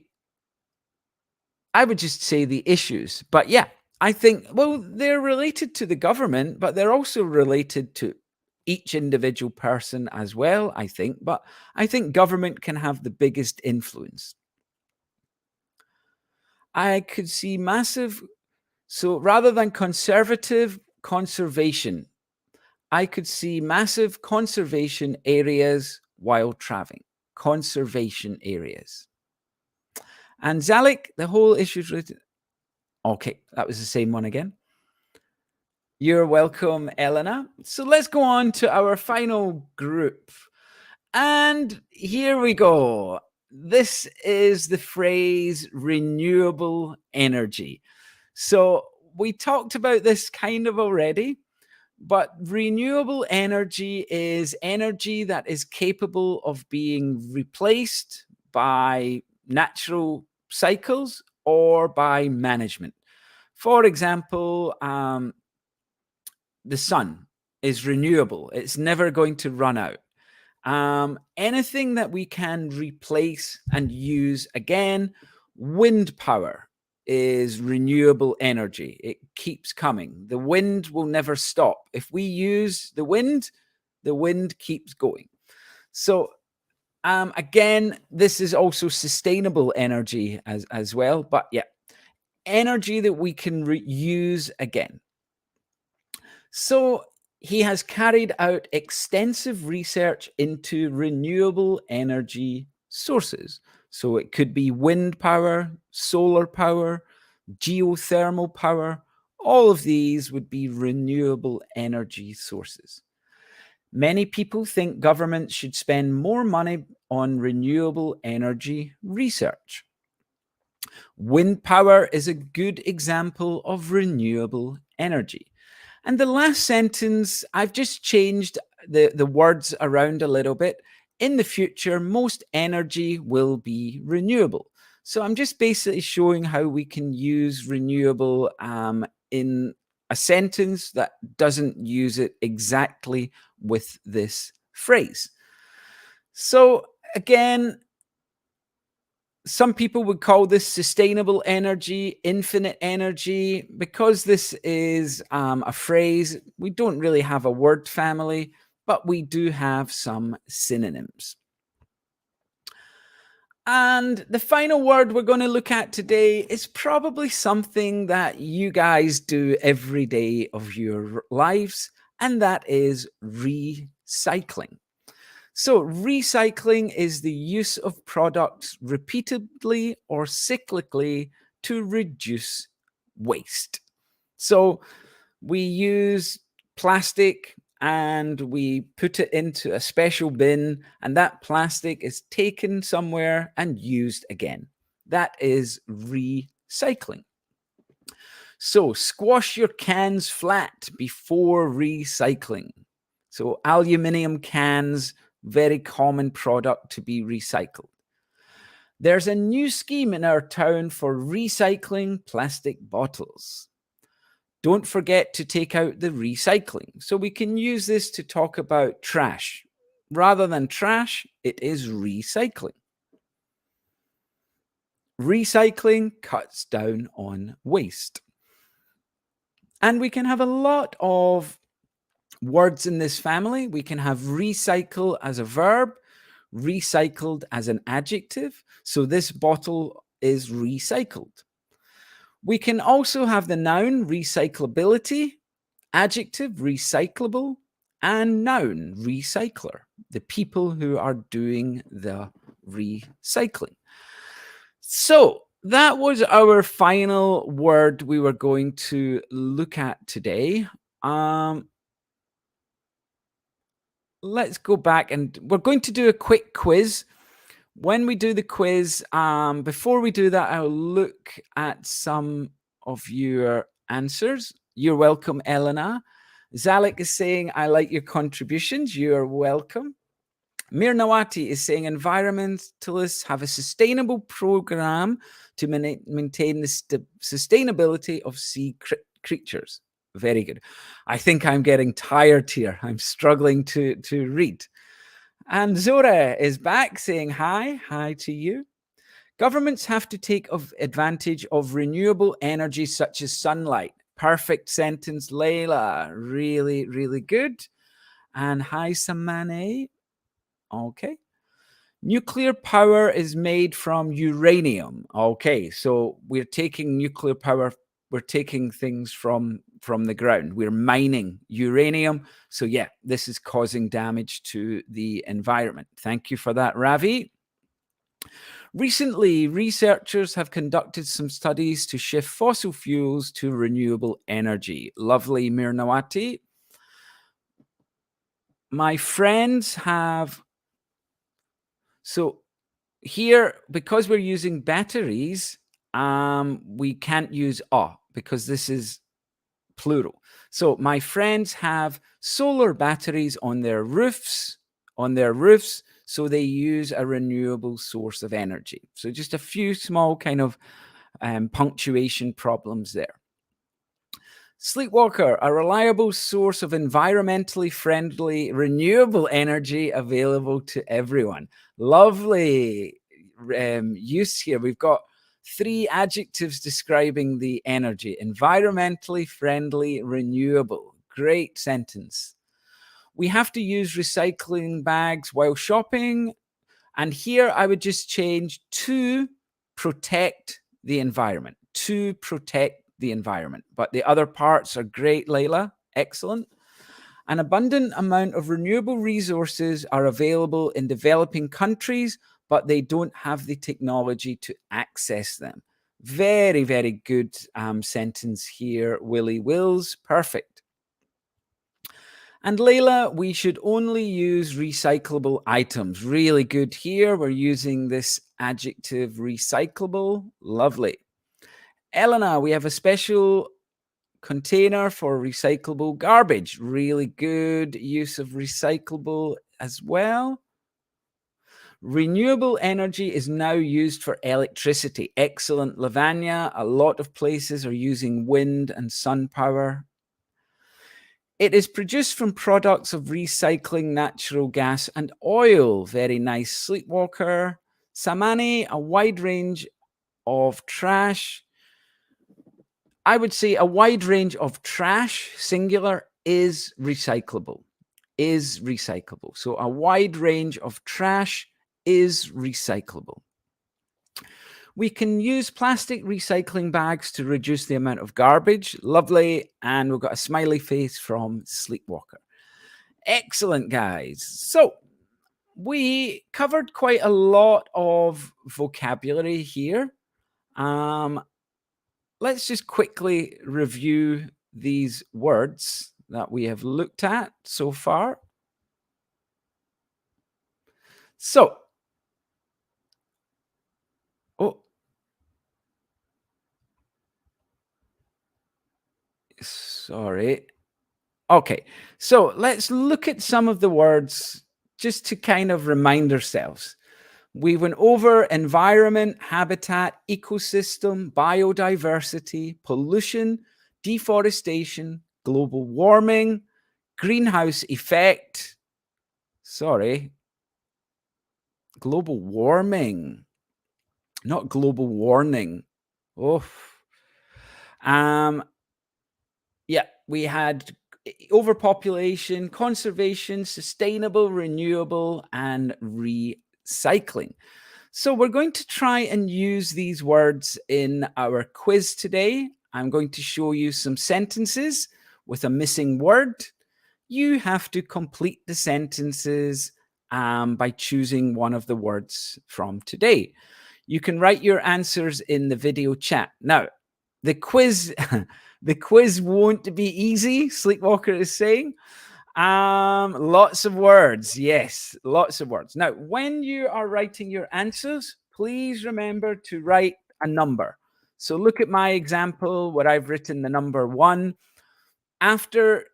would just say the issues, but yeah, I think, well, they're related to the government, but they're also related to each individual person as well, I think. But I think government can have the biggest influence. I could see massive, so rather than conservative conservation, I could see massive conservation areas while traveling. Conservation areas. And Zalik, the whole issue is related. Okay, that was the same one again. You're welcome, Elena. So let's go on to our final group. And here we go. This is the phrase renewable energy. So we talked about this kind of already, but renewable energy is energy that is capable of being replaced by natural cycles or by management. For example, the sun is renewable. It's never going to run out. Anything that we can replace and use again, wind power is renewable energy. It keeps coming. The wind will never stop. If we use the wind keeps going. So again, this is also sustainable energy as well. But yeah, energy that we can use again. So he has carried out extensive research into renewable energy sources. So it could be wind power, solar power, geothermal power. All of these would be renewable energy sources. Many people think governments should spend more money on renewable energy research. Wind power is a good example of renewable energy. And the last sentence, I've just changed the words around a little bit. In the future, most energy will be renewable. So I'm just basically showing how we can use renewable in a sentence that doesn't use it exactly with this phrase. So again, some people would call this sustainable energy, infinite energy. Because this is a phrase, we don't really have a word family, but we do have some synonyms. And the final word we're going to look at today is probably something that you guys do every day of your lives, and that is recycling. So recycling is the use of products repeatedly or cyclically to reduce waste. So we use plastic and we put it into a special bin, and that plastic is taken somewhere and used again. That is recycling. So squash your cans flat before recycling. So aluminium cans, very common product to be recycled. There's a new scheme in our town for recycling plastic bottles. Don't forget to take out the recycling. So we can use this to talk about trash. Rather than trash, it is recycling. Recycling cuts down on waste. And we can have a lot of words in this family. We can have recycle as a verb, recycled as an adjective. So this bottle is recycled. We can also have the noun recyclability, adjective recyclable, and noun recycler, the people who are doing the recycling. So that was our final word we were going to look at today. Let's go back and we're going to do a quick quiz. When we do the quiz, before we do that, I'll look at some of your answers. You're welcome, Elena. Zalik is saying, I like your contributions. You're welcome. Mir Nawati is saying, environmentalists have a sustainable program to maintain the sustainability of sea creatures. Very good. I think I'm getting tired here. I'm struggling to read. And Zora is back saying hi. Hi to you. Governments have to take advantage of renewable energy such as sunlight. Perfect sentence, Layla. Really, really good. And hi, Samane. Okay. Nuclear power is made from uranium. Okay, so we're taking nuclear power, we're taking things from the ground. We're mining uranium. So yeah, this is causing damage to the environment. Thank you for that, Ravi. Recently, researchers have conducted some studies to shift fossil fuels to renewable energy. Lovely, Mirnawati. My friends have, so here, because we're using batteries, we can't use because this is plural. So my friends have solar batteries on their roofs, so they use a renewable source of energy. So just a few small kind of punctuation problems there. Sleepwalker, a reliable source of environmentally friendly, renewable energy available to everyone. Lovely use here. We've got 3 adjectives describing the energy: environmentally friendly, renewable. Great sentence. We have to use recycling bags while shopping. And here I would just change to protect the environment, to protect the environment. But the other parts are great, Layla. Excellent. An abundant amount of renewable resources are available in developing countries, but they don't have the technology to access them. Very, very good sentence here, Willie Wills. Perfect. And Layla, we should only use recyclable items. Really good here. We're using this adjective recyclable. Lovely. Elena, we have a special container for recyclable garbage. Really good use of recyclable as well. Renewable energy is now used for electricity. Excellent, Lavanya. A lot of places are using wind and sun power. It is produced from products of recycling natural gas and oil. Very nice, Sleepwalker. Samani, a wide range of trash. I would say a wide range of trash, singular, is recyclable. Is recyclable. So a wide range of trash is recyclable. We can use plastic recycling bags to reduce the amount of garbage. Lovely. And we've got a smiley face from Sleepwalker. Excellent, guys. So we covered quite a lot of vocabulary here. Let's just quickly review these words that we have looked at so far. So, oh, sorry. Okay, so let's look at some of the words just to kind of remind ourselves. We went over environment, habitat, ecosystem, biodiversity, pollution, deforestation, global warming, greenhouse effect. Sorry, global warming, not global warning. Oh, yeah, we had overpopulation, conservation, sustainable, renewable, and recycling. So we're going to try and use these words in our quiz today. I'm going to show you some sentences with a missing word. You have to complete the sentences by choosing one of the words from today. You can write your answers in the video chat. Now, the quiz, the quiz won't be easy, Sleepwalker is saying. Lots of words. Yes, lots of words. Now, when you are writing your answers, please remember to write a number. So look at my example where I've written the number 1. After,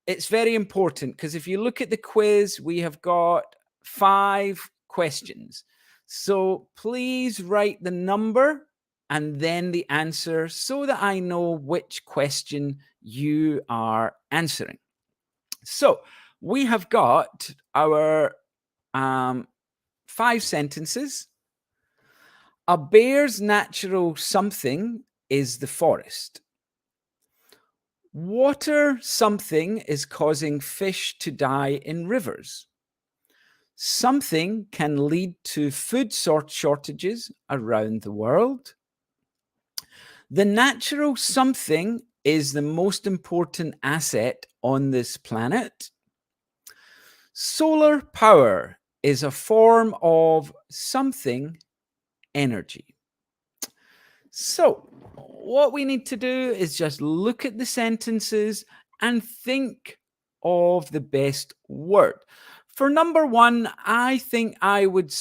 it's very important because if you look at the quiz, we have got 5 questions. So please write the number and then the answer so that I know which question you are answering. So we have got our 5 sentences. A bear's natural something is the forest. Water something is causing fish to die in rivers. Something can lead to food shortages around the world. The natural something is the most important asset on this planet. Solar power is a form of something energy. So, what we need to do is just look at the sentences and think of the best word. For number one, I think I would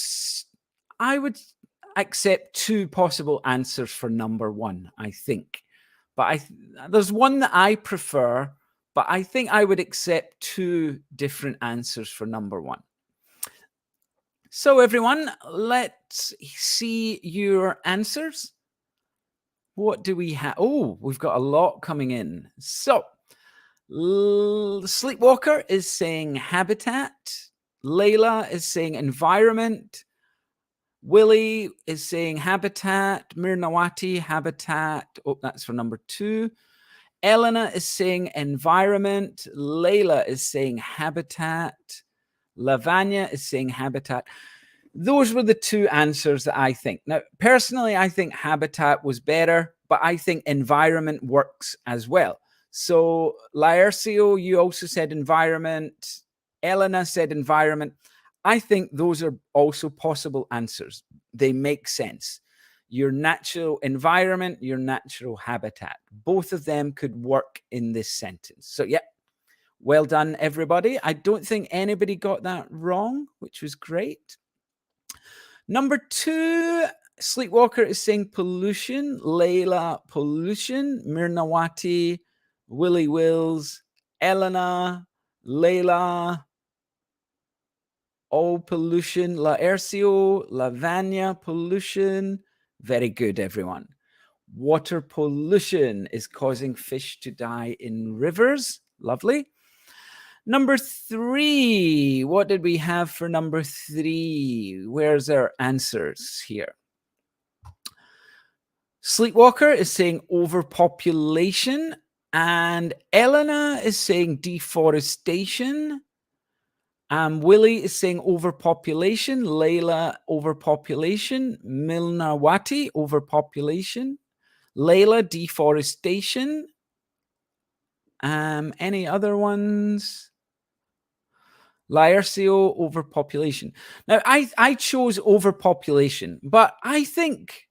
accept two possible answers for number one, I think. But there's one that I prefer, but I think I would accept two different answers for number one. So everyone, let's see your answers. What do we have? Oh, we've got a lot coming in. So, Sleepwalker is saying habitat. Layla is saying environment. Willie is saying habitat. Mirnawati, habitat. Oh, that's for number two. Elena is saying environment. Layla is saying habitat. Lavanya is saying habitat. Those were the two answers that I think. Now, personally, I think habitat was better, but I think environment works as well. So, Laercio, you also said environment. Elena said environment. I think those are also possible answers. They make sense. Your natural environment, your natural habitat. Both of them could work in this sentence. So, yeah, well done, everybody. I don't think anybody got that wrong, which was great. Number two, Sleepwalker is saying pollution. Layla, pollution. Mirnawati, Willie Wills, Elena, Layla, all pollution. Laercio, Lavanya, pollution. Very good, everyone. Water pollution is causing fish to die in rivers. Lovely. Number three, what did we have for number three? Where's our answers here? Sleepwalker is saying overpopulation, and Elena is saying deforestation. Willie is saying overpopulation. Layla, overpopulation. Milnawati, overpopulation. Layla, deforestation. Any other ones? Laercio, overpopulation. Now, I chose overpopulation, but I think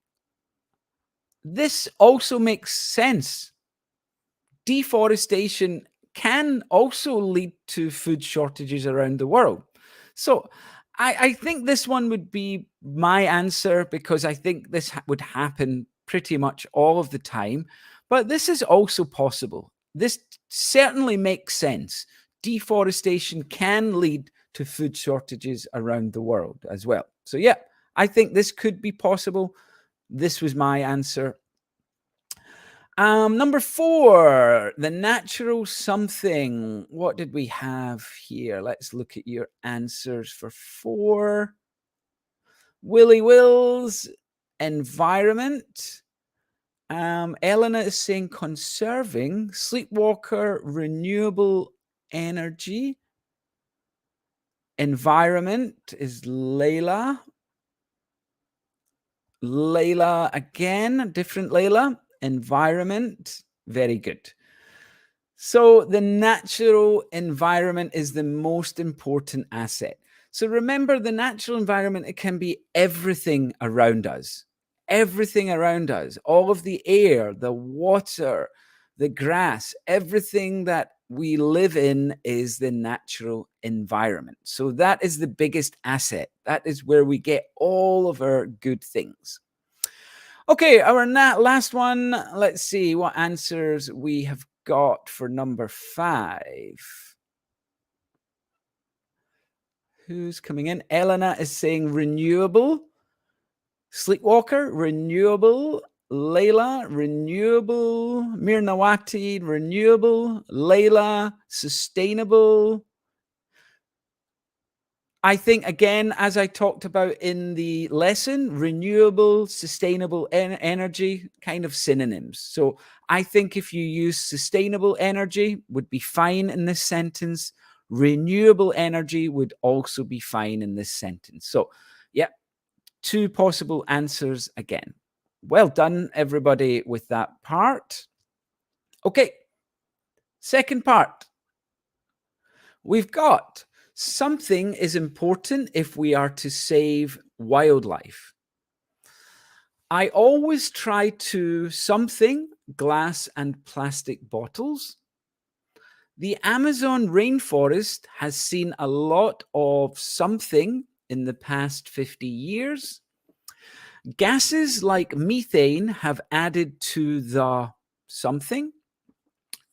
this also makes sense. Deforestation can also lead to food shortages around the world. So I think this one would be my answer because I think this would happen pretty much all of the time. But this is also possible. This certainly makes sense. Deforestation can lead to food shortages around the world as well. So, yeah, I think this could be possible. This was my answer. Number four, the natural something. What did we have here? Let's look at your answers for four. Willie Wills, environment. Elena is saying conserving. Sleepwalker, renewable energy. Environment is Layla. Layla again, different Layla. Environment, very good. So the natural environment is the most important asset. So remember, the natural environment, it can be everything around us. Everything around us, all of the air, the water, the grass, everything that we live in is the natural environment. So that is the biggest asset. That is where we get all of our good things. Okay, our last one. Let's see what answers we have got for number five. Who's coming in? Elena is saying renewable. Sleepwalker, renewable. Layla, renewable. Mirnawati, renewable. Layla, sustainable. I think, again, as I talked about in the lesson, renewable, sustainable energy, kind of synonyms. So I think if you use sustainable energy would be fine in this sentence. Renewable energy would also be fine in this sentence. So, yeah, two possible answers again. Well done, everybody, with that part. Okay, second part. We've got something is important if we are to save wildlife. I always try to something, glass and plastic bottles. The Amazon rainforest has seen a lot of something in the past 50 years. Gases like methane have added to the something.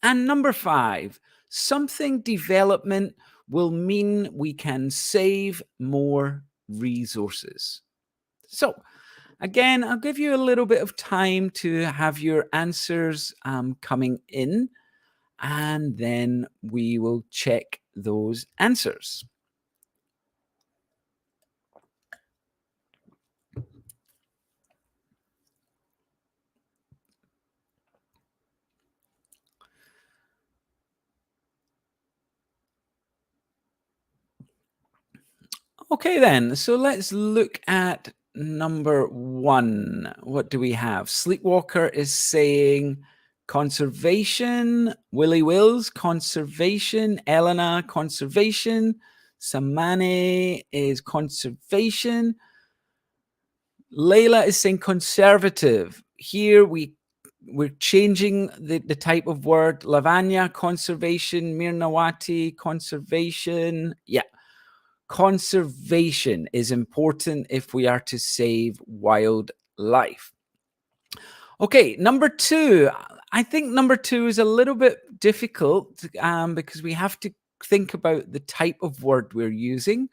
And number 5, something development will mean we can save more resources. So, again, I'll give you a little bit of time to have your answers coming in, and then we will check those answers. Okay, then. So let's look at number 1. What do we have? Sleepwalker is saying conservation. Willie Wills, conservation. Elena, conservation. Samani is conservation. Layla is saying conservative. Here we're changing the type of word. Lavanya, conservation. Mirnawati, conservation. Yeah. Conservation is important if we are to save wildlife. Okay, number 2. I think number 2 is a little bit difficult because we have to think about the type of word we're using.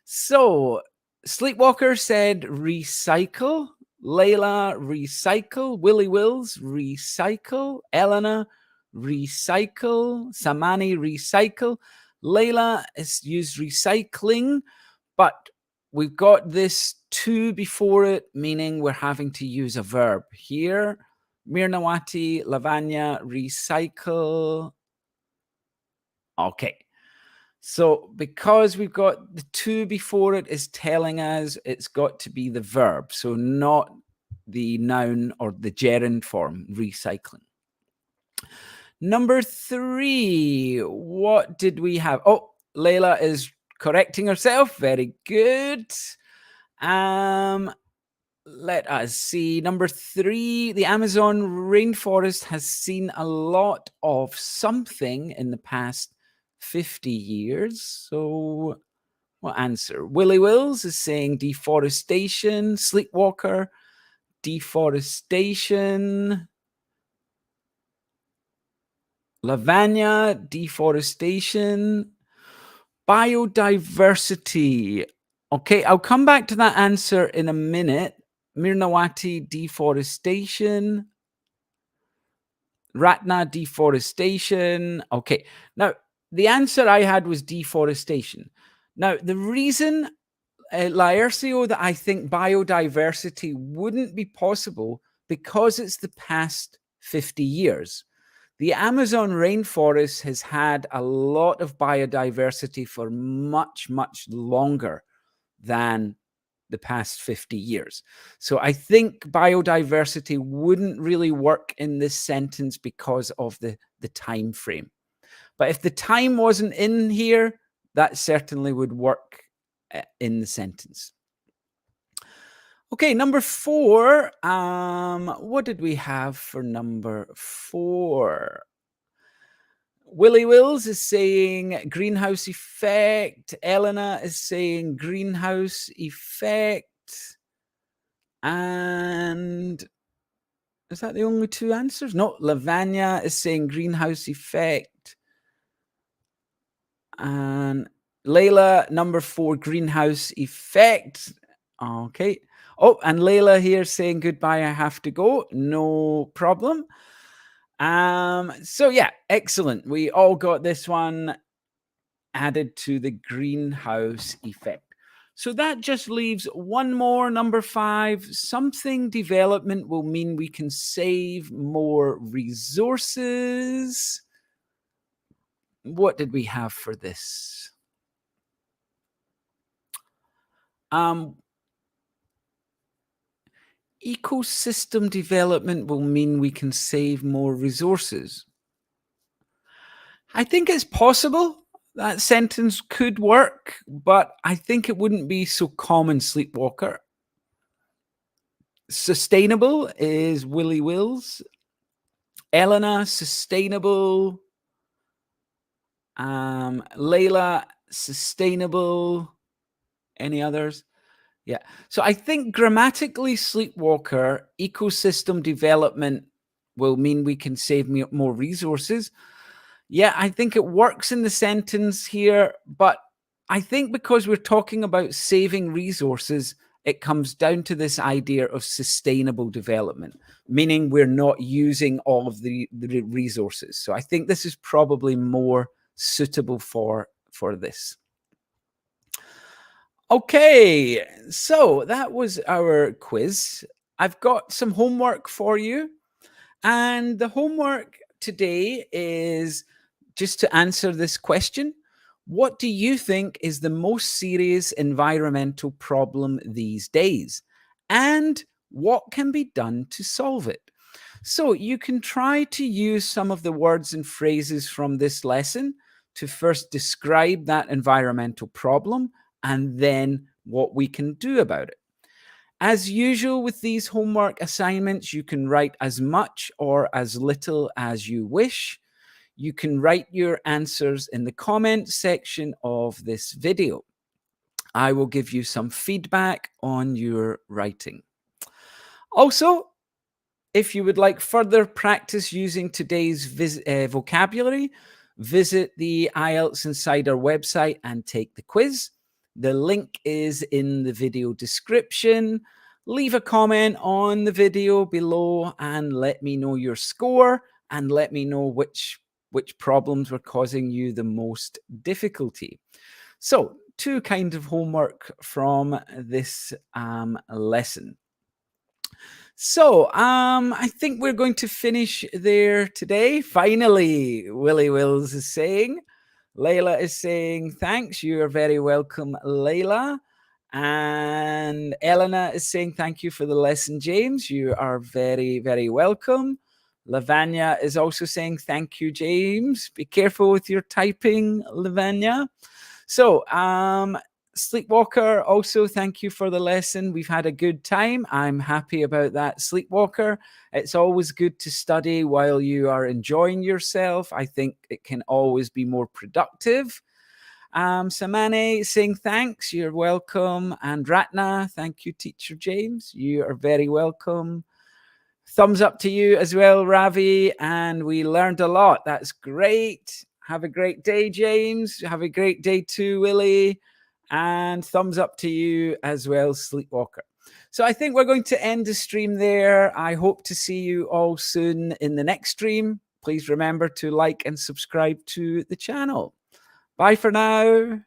So, Sleepwalker said recycle. Layla, recycle. Willie Wills, recycle. Elena, recycle. Samani, recycle. Layla has used recycling, but we've got this to before it, meaning we're having to use a verb here. Mirnawati, Lavanya, recycle. Okay. So because we've got the to before it is telling us it's got to be the verb, so not the noun or the gerund form, recycling. Number 3, what did we have? Oh, Layla is correcting herself. Very good. Let us see. Number 3, the Amazon rainforest has seen a lot of something in the past 50 years. So what answer? Willie Wills is saying deforestation. Sleepwalker, deforestation. Lavanya, deforestation. Biodiversity. Okay, I'll come back to that answer in a minute. Mirnawati, deforestation. Ratna, deforestation. Okay, now the answer I had was deforestation. Now, the reason, Laercio, that I think biodiversity wouldn't be possible because it's the past 50 years. The Amazon rainforest has had a lot of biodiversity for much, much longer than the past 50 years. So I think biodiversity wouldn't really work in this sentence because of the time frame. But if the time wasn't in here, that certainly would work in the sentence. Okay, number 4. What did we have for number 4? Willie Wills is saying greenhouse effect. Elena is saying greenhouse effect. And is that the only 2 answers? No, Lavanya is saying greenhouse effect. And Layla, number 4, greenhouse effect. Okay. Oh, and Layla here saying goodbye, I have to go. No problem. So yeah, excellent. We all got this one. added to the greenhouse effect. So that just leaves one more, number 5. Something development will mean we can save more resources. What did we have for this? Ecosystem development will mean we can save more resources. I think it's possible that sentence could work, but I think it wouldn't be so common, Sleepwalker. Sustainable is Willy Wills. Elena, sustainable. Layla, sustainable. Any others? Yeah. So I think grammatically, Sleepwalker, ecosystem development will mean we can save more resources. Yeah, I think it works in the sentence here, but I think because we're talking about saving resources, it comes down to this idea of sustainable development, meaning we're not using all of the resources. So I think this is probably more suitable for this. Okay, so that was our quiz. I've got some homework for you. And the homework today is just to answer this question. What do you think is the most serious environmental problem these days? And what can be done to solve it? So you can try to use some of the words and phrases from this lesson to first describe that environmental problem and then what we can do about it. As usual with these homework assignments, you can write as much or as little as you wish. You can write your answers in the comment section of this video. I will give you some feedback on your writing. Also, if you would like further practice using today's vocabulary, visit the IELTS Insider website and take the quiz. The link is in the video description. Leave a comment on the video below and let me know your score and let me know which problems were causing you the most difficulty. So, 2 kinds of homework from this lesson. So, I think we're going to finish there today. Finally, Willy Wills is saying. Layla is saying, thanks. You are very welcome, Layla. And Elena is saying, thank you for the lesson, James. You are very, very welcome. Lavanya is also saying, thank you, James. Be careful with your typing, Lavanya. So, Sleepwalker, also thank you for the lesson. We've had a good time. I'm happy about that, Sleepwalker. It's always good to study while you are enjoying yourself. I think it can always be more productive. Samane saying thanks, you're welcome. And Ratna, thank you, Teacher James. You are very welcome. Thumbs up to you as well, Ravi. And we learned a lot. That's great. Have a great day, James. Have a great day too, Willie. And thumbs up to you as well, Sleepwalker. So I think we're going to end the stream there. I hope to see you all soon in the next stream. Please remember to like and subscribe to the channel. Bye for now.